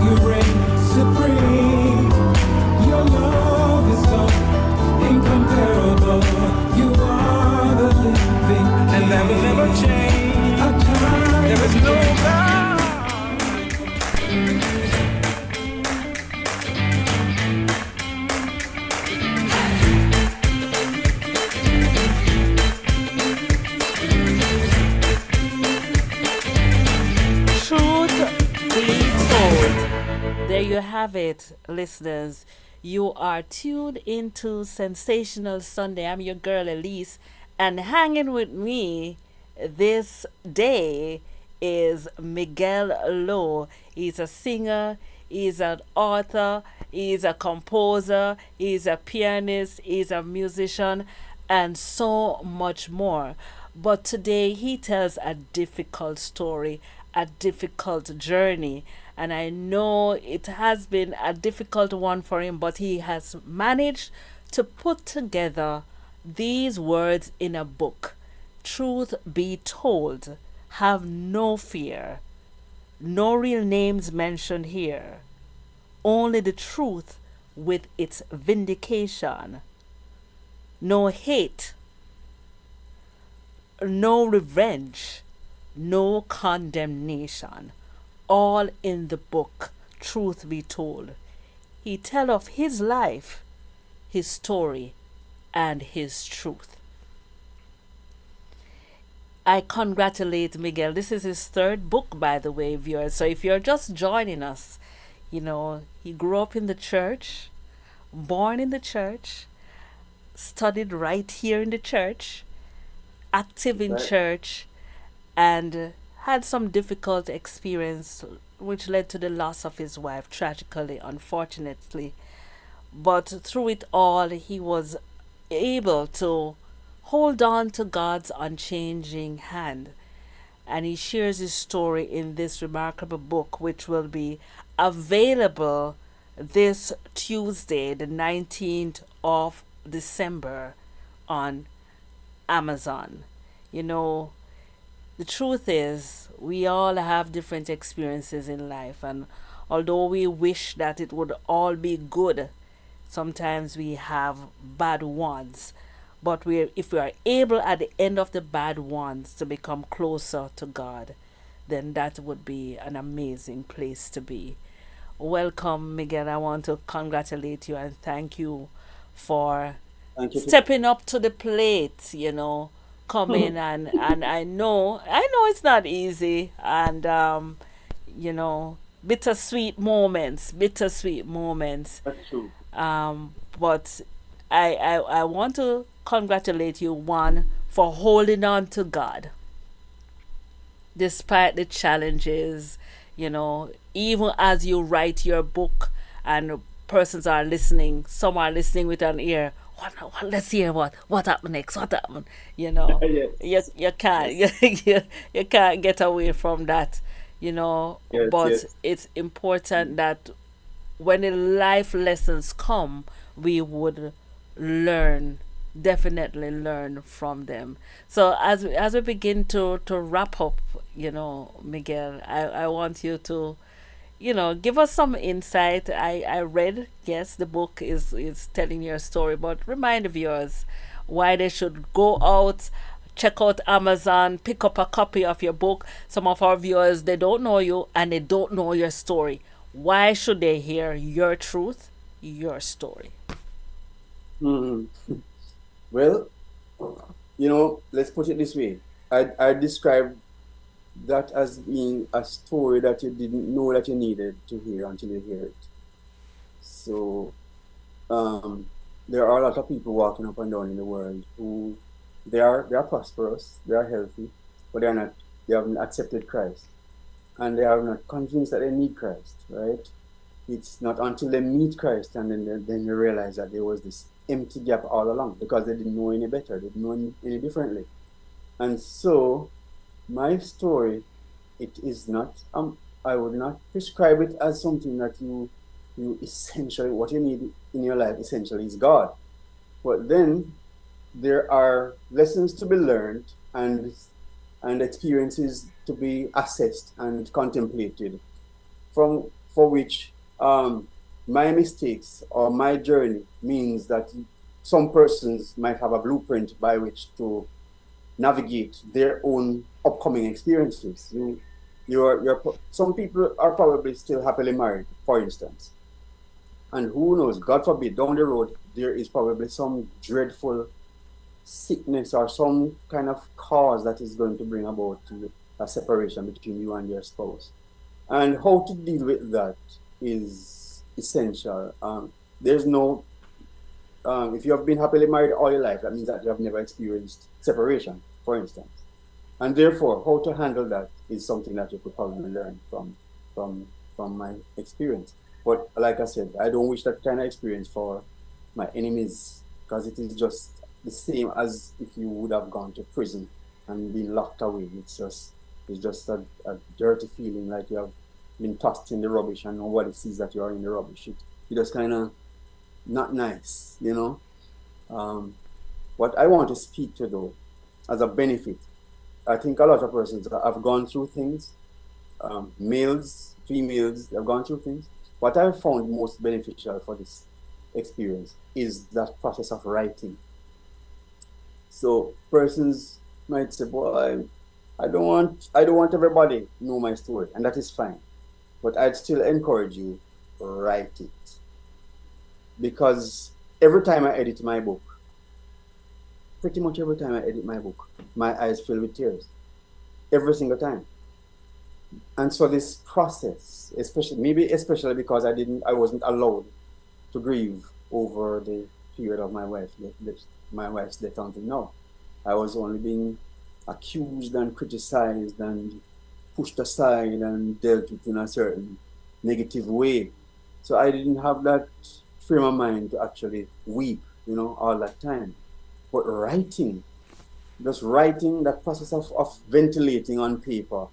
you have it, listeners. You are tuned into Sensational Sunday. I'm your girl Elise, and hanging with me this day is Miguel Lowe. He's a singer, he's an author, he's a composer, he's a pianist, he's a musician, and so much more. But today he tells a difficult story, a difficult journey. And I know it has been a difficult one for him, but he has managed to put together these words in a book. Truth be told, have no fear. No real names mentioned here. Only the truth with its vindication. No hate. No revenge. No condemnation. All in the book, Truth Be Told. He tell of his life, his story, and his truth. I congratulate Miguel. This is his third book, by the way, viewers. So if you're just joining us, you know, he grew up in the church, born in the church, studied right here in the church, active in church, and had some difficult experience which led to the loss of his wife, tragically, unfortunately. But through it all, he was able to hold on to God's unchanging hand. And he shares his story in this remarkable book, which will be available this Tuesday, the 19th of December, on Amazon. You know, the truth is, we all have different experiences in life, and although we wish that it would all be good, sometimes we have bad ones. But if we are able at the end of the bad ones to become closer to God, then that would be an amazing place to be. Welcome, Miguel. I want to congratulate you and thank you for stepping up to the plate, you know, coming and I know it's not easy, and you know, bittersweet moments. That's true. But I want to congratulate you, one, for holding on to God despite the challenges, you know, even as you write your book and persons are listening, some are listening with an ear. What, let's hear what happened next. What happened? You know, Yes. you can't you can't get away from that. You know, Yes, but yes. it's important that when the life lessons come, we would learn, definitely learn from them. So as we begin to wrap up, you know, Miguel, I want you to, you know, give us some insight. I read, yes, the book is telling your story, but remind the viewers why they should go out, check out Amazon, pick up a copy of your book. Some of our viewers, they don't know you and they don't know your story. Why should they hear your truth, your story? Mhm. Well, you know, let's put it this way. I describe that as being a story that you didn't know that you needed to hear until you hear it. So, there are a lot of people walking up and down in the world who they are prosperous, they are healthy, but they haven't accepted Christ, and they are not convinced that they need Christ, right? It's not until they meet Christ and then they realize that there was this empty gap all along because they didn't know any better, they didn't know any differently. And so my story, it is not I would not prescribe it as something that you essentially, what you need in your life essentially is God. But then there are lessons to be learned and experiences to be assessed and contemplated, for which my mistakes or my journey means that some persons might have a blueprint by which to navigate their own upcoming experiences. Some people are probably still happily married, for instance, and who knows, God forbid, down the road there is probably some dreadful sickness or some kind of cause that is going to bring about a separation between you and your spouse. And how to deal with that is essential. There's no if you have been happily married all your life, that means that you have never experienced separation, for instance. And therefore, how to handle that is something that you could probably learn from from my experience. But like I said, I don't wish that kind of experience for my enemies, because it is just the same as if you would have gone to prison and been locked away. It's just a dirty feeling, like you have been tossed in the rubbish and nobody sees that you are in the rubbish. It just kind of not nice, you know. What I want to speak to, though, as a benefit, I think a lot of persons have gone through things, males, females have gone through things. What I found most beneficial for this experience is that process of writing. So persons might say, "Boy, I don't want everybody to know my story," and that is fine. But I'd still encourage you to write it, because every time I edit my book, pretty much every time I edit my book, my eyes fill with tears. Every single time. And so this process, especially because I wasn't allowed to grieve over the period of my wife's death until now. I was only being accused and criticized and pushed aside and dealt with in a certain negative way. So I didn't have that frame of mind to actually weep, all that time. But just writing, that process of ventilating on paper.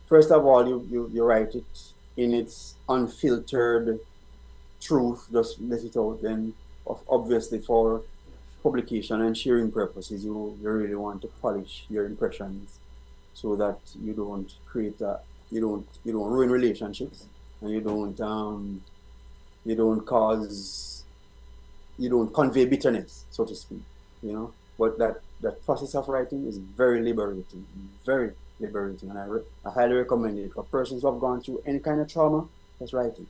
First of all, you write it in its unfiltered truth, just let it out. Then, obviously, for publication and sharing purposes, you really want to polish your impressions so that you don't you don't ruin relationships, and you don't convey bitterness, so to speak. But that process of writing is very liberating, and I highly recommend it for persons who have gone through any kind of trauma. Just write it.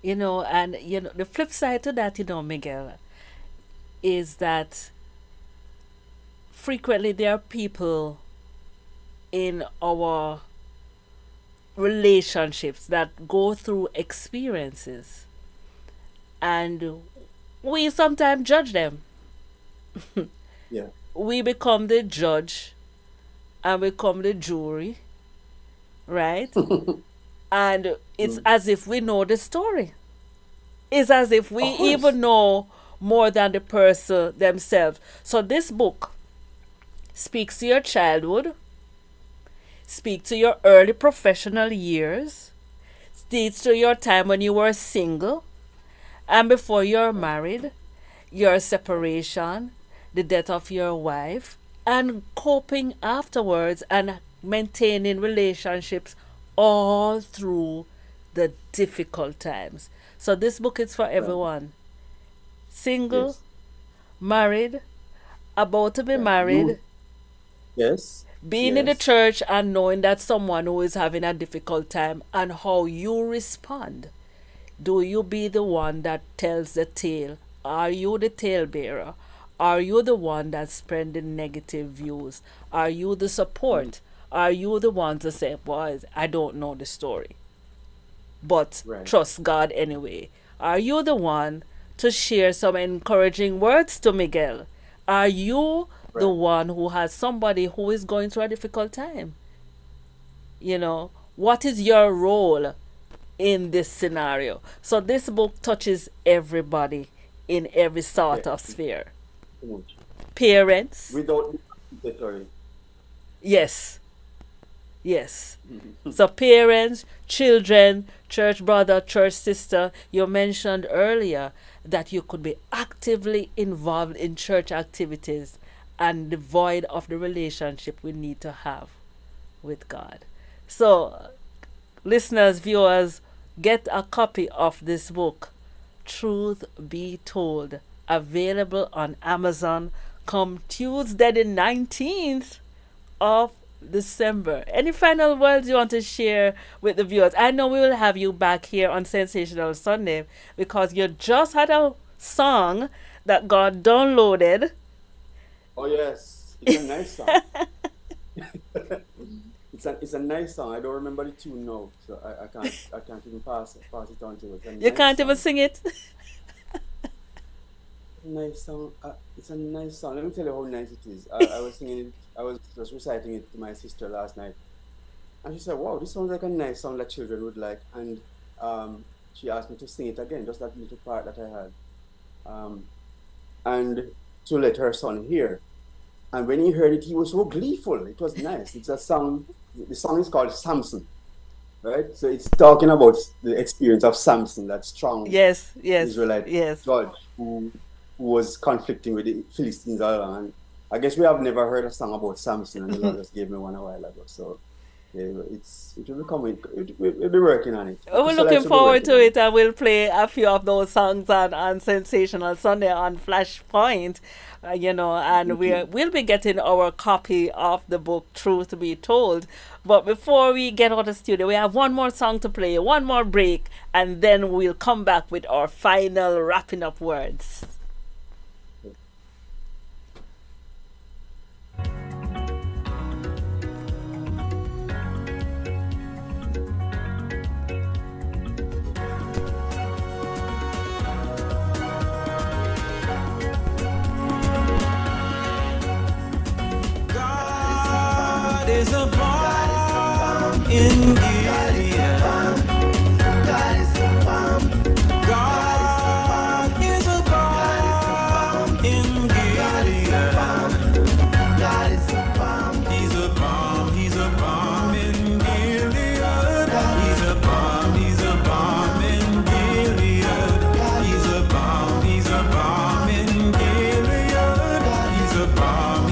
And the flip side to that, Miguel, is that frequently there are people in our relationships that go through experiences, and we sometimes judge them. Yeah. We become the judge and become the jury, right? And it's as if we know the story. It's as if we Of course. even know more than the person themselves. So this book speaks to your childhood, speaks to your early professional years, speaks to your time when you were single and before you're married, your separation, the death of your wife, and coping afterwards and maintaining relationships all through the difficult times. So this book is for everyone. Single, Yes. married, about to be Yeah. married, Yes. being in the Yes. church and knowing that someone who is having a difficult time and how you respond. Do you be the one that tells the tale? Are you the talebearer? Are you the one that's spreading negative views? Are you the support? Are you the one to say, boys, I don't know the story, but Right. trust God anyway? Are you the one to share some encouraging words to Miguel? Are you the Right. one who has somebody who is going through a difficult time? What is your role in this scenario? So this book touches everybody in every sort Yeah. of sphere. Too much. Parents, Without the story. yes, yes. So parents, children, church brother, church sister, you mentioned earlier that you could be actively involved in church activities and devoid of the relationship we need to have with God. So, listeners, viewers, get a copy of this book, Truth Be Told, available on Amazon come Tuesday the 19th of December. Any final words you want to share with the viewers? I know we will have you back here on Sensational Sunday because you just had a song that got downloaded. Oh yes, it's a nice song. it's a nice song. I don't remember the tune now, so I can't even pass it on to you. It's a You nice can't even song. sing it. Nice song. It's a nice song. Let me tell you how nice it is. I was singing it. I was just reciting it to my sister last night, and she said, "Wow, this sounds like a nice song that children would like." And she asked me to sing it again, just that little part that I had, um, and to let her son hear. And when he heard it, he was so gleeful. It was nice. It's a song. The song is called Samson, right? So it's talking about the experience of Samson, that strong Yes, yes, Israelite yes. judge who was conflicting with the Philistines all along. And I guess we have never heard a song about Samson, and the Lord just gave me one a while ago. So yeah, it will be coming. We'll be working on it. We're looking Israelites will be forward working to on it. it, and we'll play a few of those songs on Sensational Sunday on Flashpoint, and Okay. we'll be getting our copy of the book Truth Be Told. But before we get out of the studio, we have one more song to play, one more break, and then we'll come back with our final wrapping up words. God is a bomb in Gilead. God is a bomb in Gilead. He's a bomb in Gilead. He's a bomb in Gilead. He's a bomb in Gilead. He's a bomb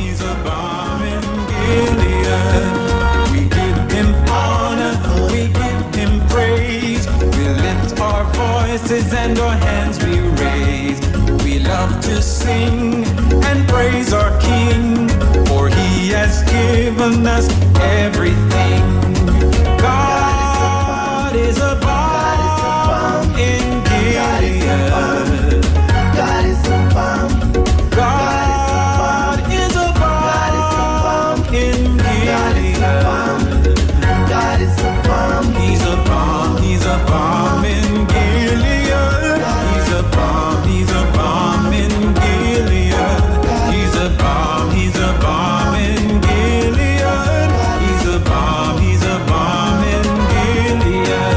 in Gilead. We give him honor, we give him praise. We lift our voices and our hands we raise. We love to sing and praise our King, for he has given us everything. God is a bomb in Gilead. God is a bomb in Gilead. He's a bomb in Gilead. He's a bomb in Gilead. He's a bomb in Gilead. He's a bomb in Gilead.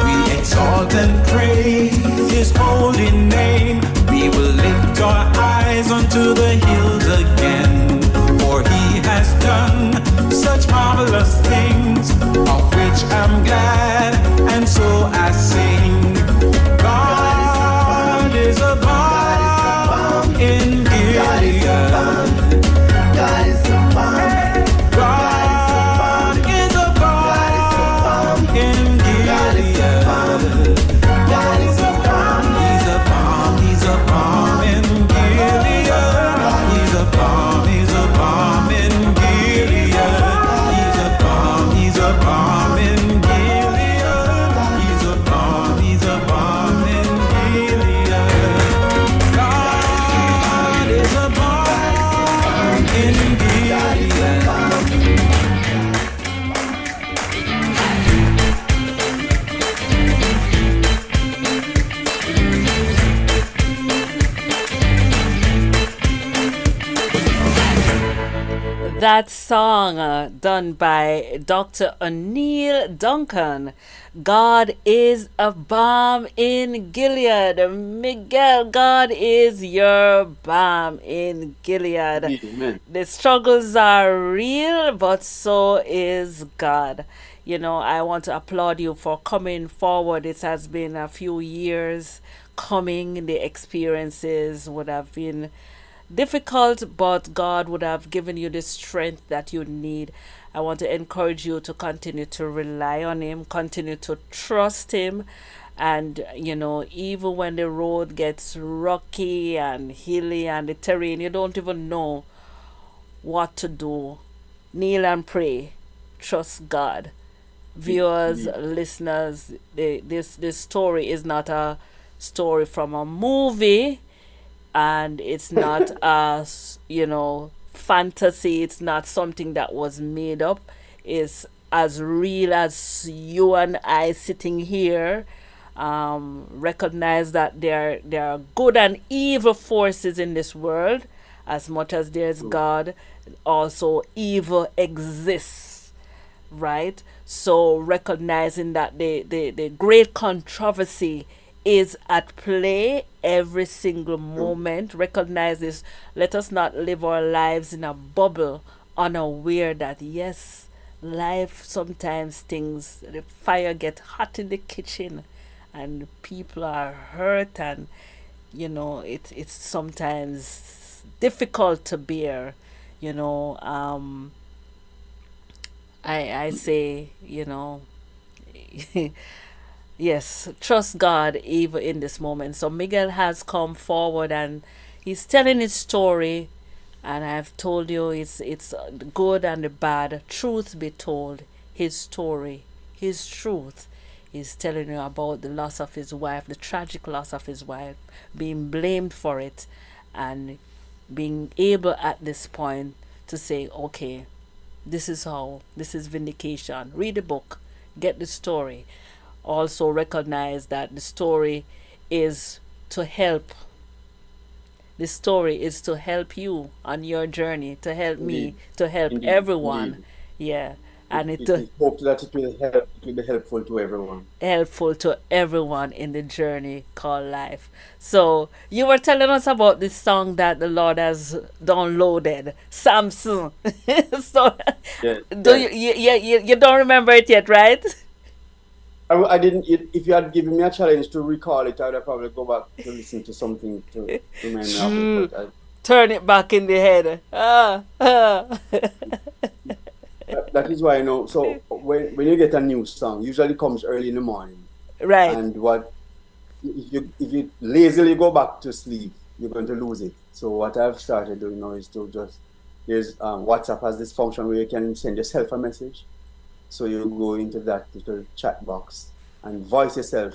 We exalt and praise his holy name. We will lift our eyes unto the hills again, for he has done such marvelous things, of which I'm glad, and so I sing. God is a bomb in Gilead. God is a bomb in Gilead. He's a bomb in Gilead. He's a bomb in Gilead. He's a bomb in Gilead. He's a bomb in Gilead. God is a bomb in Gilead. That song done by Dr. O'Neill Duncan. God is a balm in Gilead. Miguel, God is your balm in Gilead. Amen. The struggles are real, but so is God. I want to applaud you for coming forward. It has been a few years coming. The experiences would have been difficult, but God would have given you the strength that you need. I want to encourage you to continue to rely on Him, continue to trust Him, and even when the road gets rocky and hilly and the terrain, you don't even know what to do. Kneel and pray. Trust God. Viewers, listeners, this story is not a story from a movie, and it's not fantasy. It's not something that was made up. It's as real as you and I sitting here. Recognize that there are good and evil forces in this world. As much as there's God, also evil exists, right? So recognizing that the great controversy is at play every single moment. Recognize this. Let us not live our lives in a bubble, unaware that yes, life sometimes things, the fire get hot in the kitchen and people are hurt, and it's sometimes difficult to bear. you know I say, yes, trust God even in this moment. So Miguel has come forward and he's telling his story, and I've told you it's the good and the bad. Truth be told, his story, his truth. He's telling you about the loss of his wife, the tragic loss of his wife, being blamed for it, and being able at this point to say, okay, this is vindication. Read the book, get the story. Also recognize that the story is to help. The story is to help you on your journey, to help Indeed. me, to help Indeed. everyone. Indeed. Yeah. And It hope that it will help. It will be helpful to everyone. helpful to everyone in the journey called life. So you were telling us about this song that the Lord has downloaded, Samson. So Yeah. do you don't remember it yet, right? I didn't. If you had given me a challenge to recall it, I would have probably go back to listen to something to remind me of it. But Turn it back in the head. that is why I know. So when you get a new song, usually it comes early in the morning, Right. and if you lazily go back to sleep, you're going to lose it. So what I've started doing now is to just there's WhatsApp has this function where you can send yourself a message. So you go into that little chat box and voice yourself.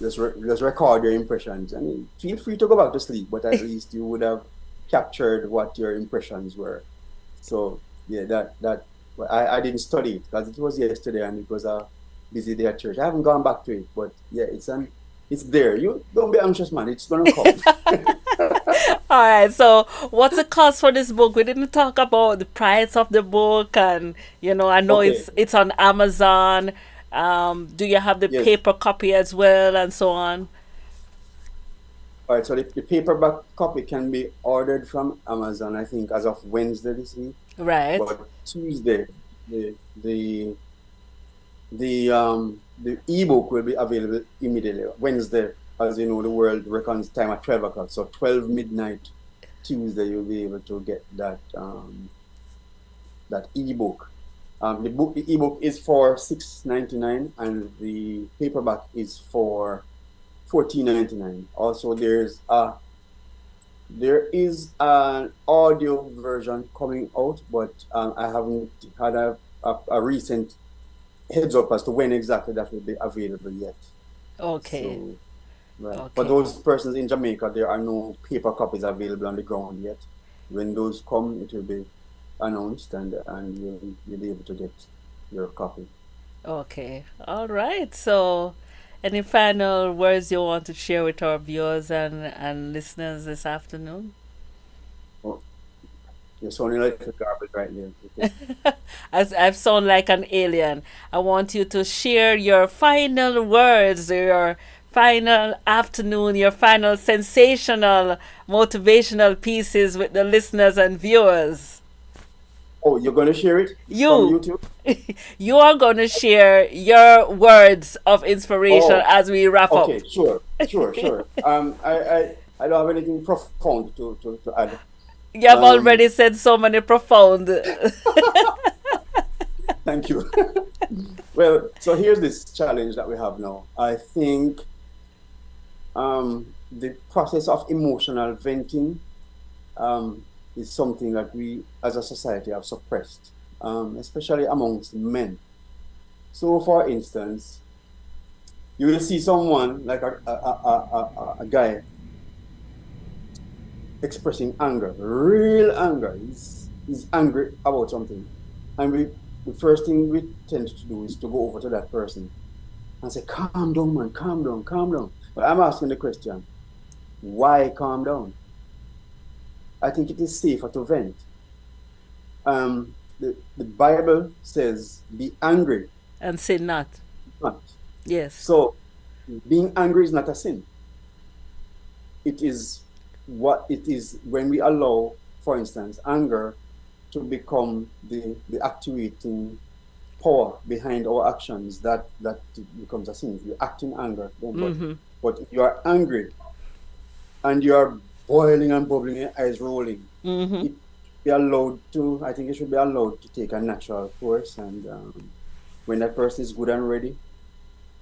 Just record your impressions, and feel free to go back to sleep. But at least you would have captured what your impressions were. So yeah, that I didn't study it because it was yesterday and it was a busy day at church. I haven't gone back to it, but yeah, it's there. You don't be anxious, man. It's gonna come. All right. So, what's the cost for this book? We didn't talk about the price of the book, and I know Okay. it's on Amazon. Do you have the Yes. paper copy as well, and so on? All right. So the paperback copy can be ordered from Amazon. I think as of Wednesday this week. Right. But Tuesday, the the ebook will be available immediately. Wednesday, as you know, the world reckons time at 12 o'clock. So 12 midnight Tuesday, you'll be able to get that that ebook. The ebook is for $6.99 and the paperback is for $14.99. Also, there is an audio version coming out, but I haven't had a recent heads up as to when exactly that will be available yet. Okay. So, right. Okay. For those persons in Jamaica, there are no paper copies available on the ground yet. When those come, it will be announced, and you'll be able to get your copy. Okay. All right. So, any final words you want to share with our viewers and listeners this afternoon? Oh, you're sounding like a garbage right there. As I've sound like an alien, I want you to share your final words, your final afternoon, your final sensational, motivational pieces with the listeners and viewers. Oh, you're going to share it You. from YouTube? You are going to share your words of inspiration Oh, as we wrap okay, up. sure. I don't have anything profound to add. You have Um, already said so many profound. Thank you. Well, so here's this challenge that we have now. I think the process of emotional venting is something that we as a society have suppressed, especially amongst men. So, for instance, you will see someone like a guy expressing anger, real anger. He's angry about something, and the first thing we tend to do is to go over to that person and say, calm down, man, calm down, calm down. But I'm asking the question, why calm down? I think it is safer to vent. The Bible says, be angry, And say not. not. Yes. So being angry is not a sin. It is what it is when we allow, for instance, anger to become the actuating power behind our actions, that becomes a sin. If you act in anger, but if you are angry and you are boiling and bubbling, your eyes rolling, it be allowed to. I think it should be allowed to take a natural course, and when that person is good and ready,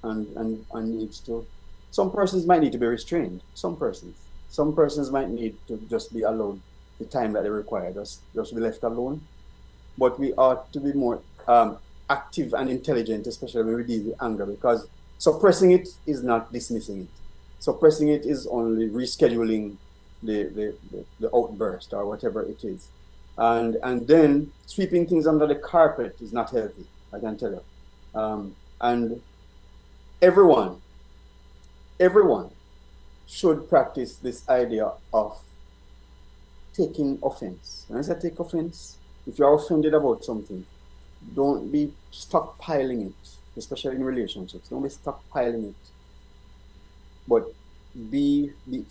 and needs to. Some persons might need to be restrained. Some persons might need to just be allowed the time that they require, just be left alone. But we ought to be more active and intelligent, especially when we deal with anger, because suppressing it is not dismissing it. Suppressing it is only rescheduling the outburst or whatever it is. And then sweeping things under the carpet is not healthy, I can tell you. And everyone should practice this idea of taking offense. When I say take offense, if you are offended about something, don't be stockpiling it, especially in relationships. Don't be stockpiling it. But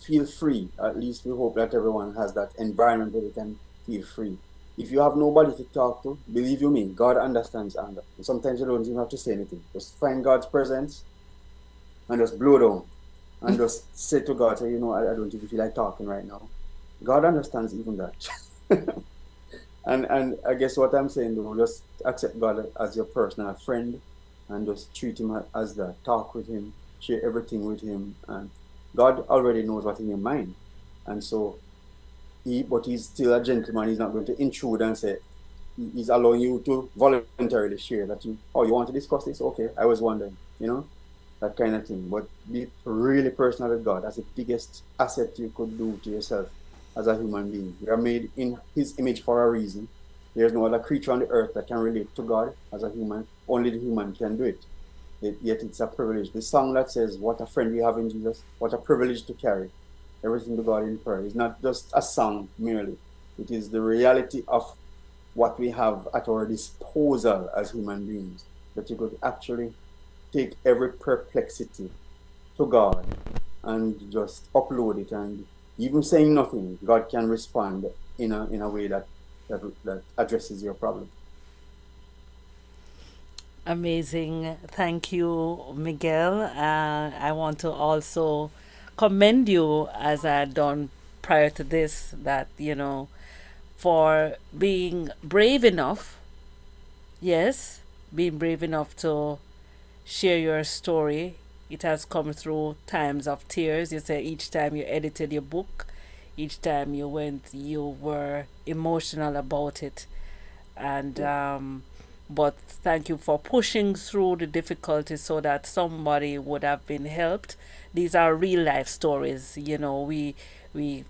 feel free. At least we hope that everyone has that environment where they can feel free. If you have nobody to talk to, believe you me, God understands anger. And sometimes you don't even have to say anything. Just find God's presence and just blow down. And just say to God, say, I don't even feel like talking right now. God understands even that. and I guess what I'm saying, though, just accept God as your personal friend and just treat him as that. Talk with him, share everything with him. And God already knows what's in your mind. And so, but he's still a gentleman. He's not going to intrude and say, he's allowing you to voluntarily share that you want to discuss this? Okay, I was wondering, that kind of thing. But be really personal with God. That's the biggest asset you could do to yourself as a human being. You are made in his image for a reason. There's no other creature on the earth that can relate to God as a human. Only the human can do it. Yet it's a privilege. The song that says, what a friend we have in Jesus, what a privilege to carry everything to God in prayer. It's not just a song merely. It is the reality of what we have at our disposal as human beings. That you could actually take every perplexity to God and just upload it, and even saying nothing, God can respond in a way that addresses your problem. Amazing. Thank you, Miguel. I want to also commend you, as I had done prior to this, that, for being brave enough, yes, being brave enough to share your story. It has come through times of tears. You say each time you edited your book, each time you were emotional about it. And but thank you for pushing through the difficulties so that somebody would have been helped. These are real life stories. We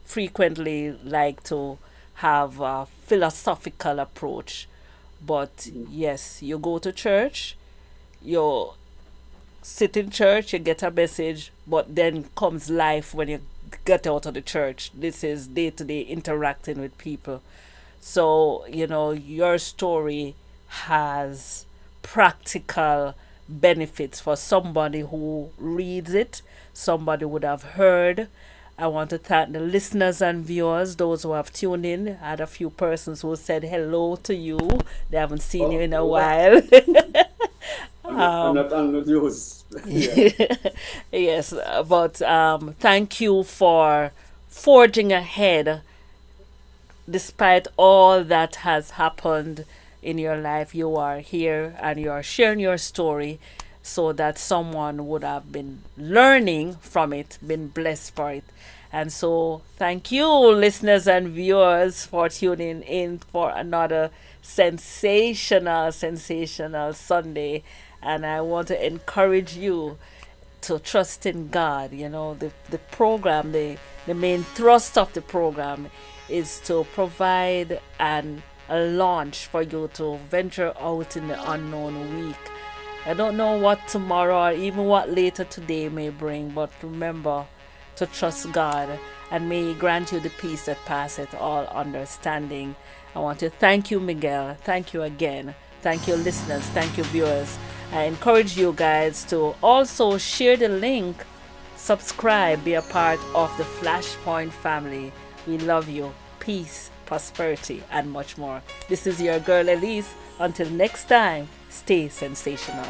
frequently like to have a philosophical approach, but yes, you go to church, you sit in church, you get a message, but then comes life when you get out of the church. This is day to day interacting with people. So, your story has practical benefits for somebody who reads it, somebody would have heard. I want to thank the listeners and viewers, those who have tuned in. I had a few persons who said hello to you. They haven't seen you in a while. I'm not on the news. Yeah. Yes, but thank you for forging ahead despite all that has happened in your life. You are here and you are sharing your story so that someone would have been learning from it, been blessed for it. And so thank you, listeners and viewers, for tuning in for another sensational Sunday. And I want to encourage you to trust in God. The program, the main thrust of the program is to provide an a launch for you to venture out in the unknown week. I don't know what tomorrow or even what later today may bring, but remember to trust God, and may He grant you the peace that passeth all understanding. I want to thank you, Miguel. Thank you again. Thank you, listeners. Thank you, viewers. I encourage you guys to also share the link, subscribe, be a part of the Flashpoint family. We love you. Peace, prosperity, and much more. This is your girl Elise. Until next time, stay sensational.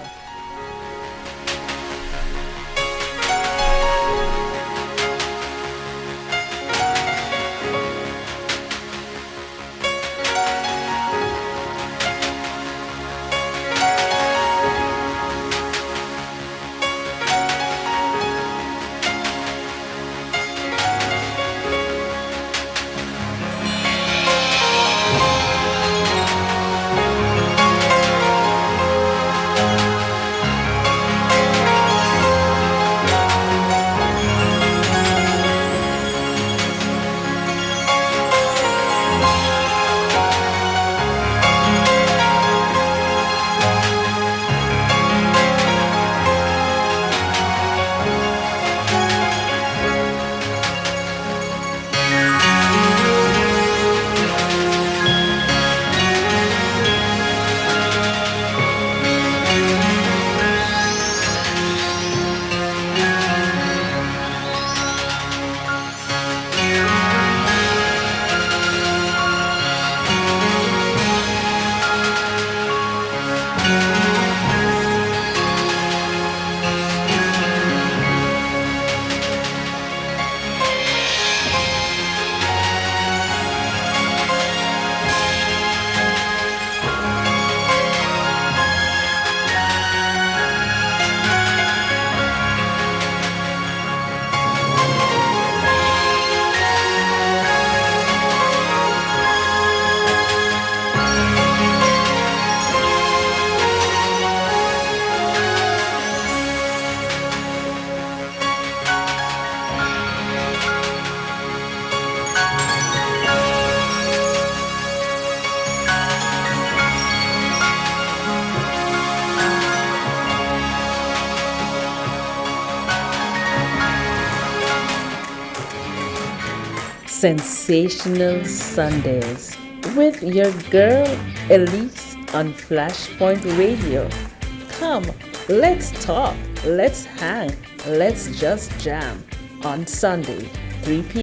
Sensational Sundays with your girl Elise on Flashpoint Radio. Come, let's talk, let's hang, let's just jam on Sunday, 3 p.m.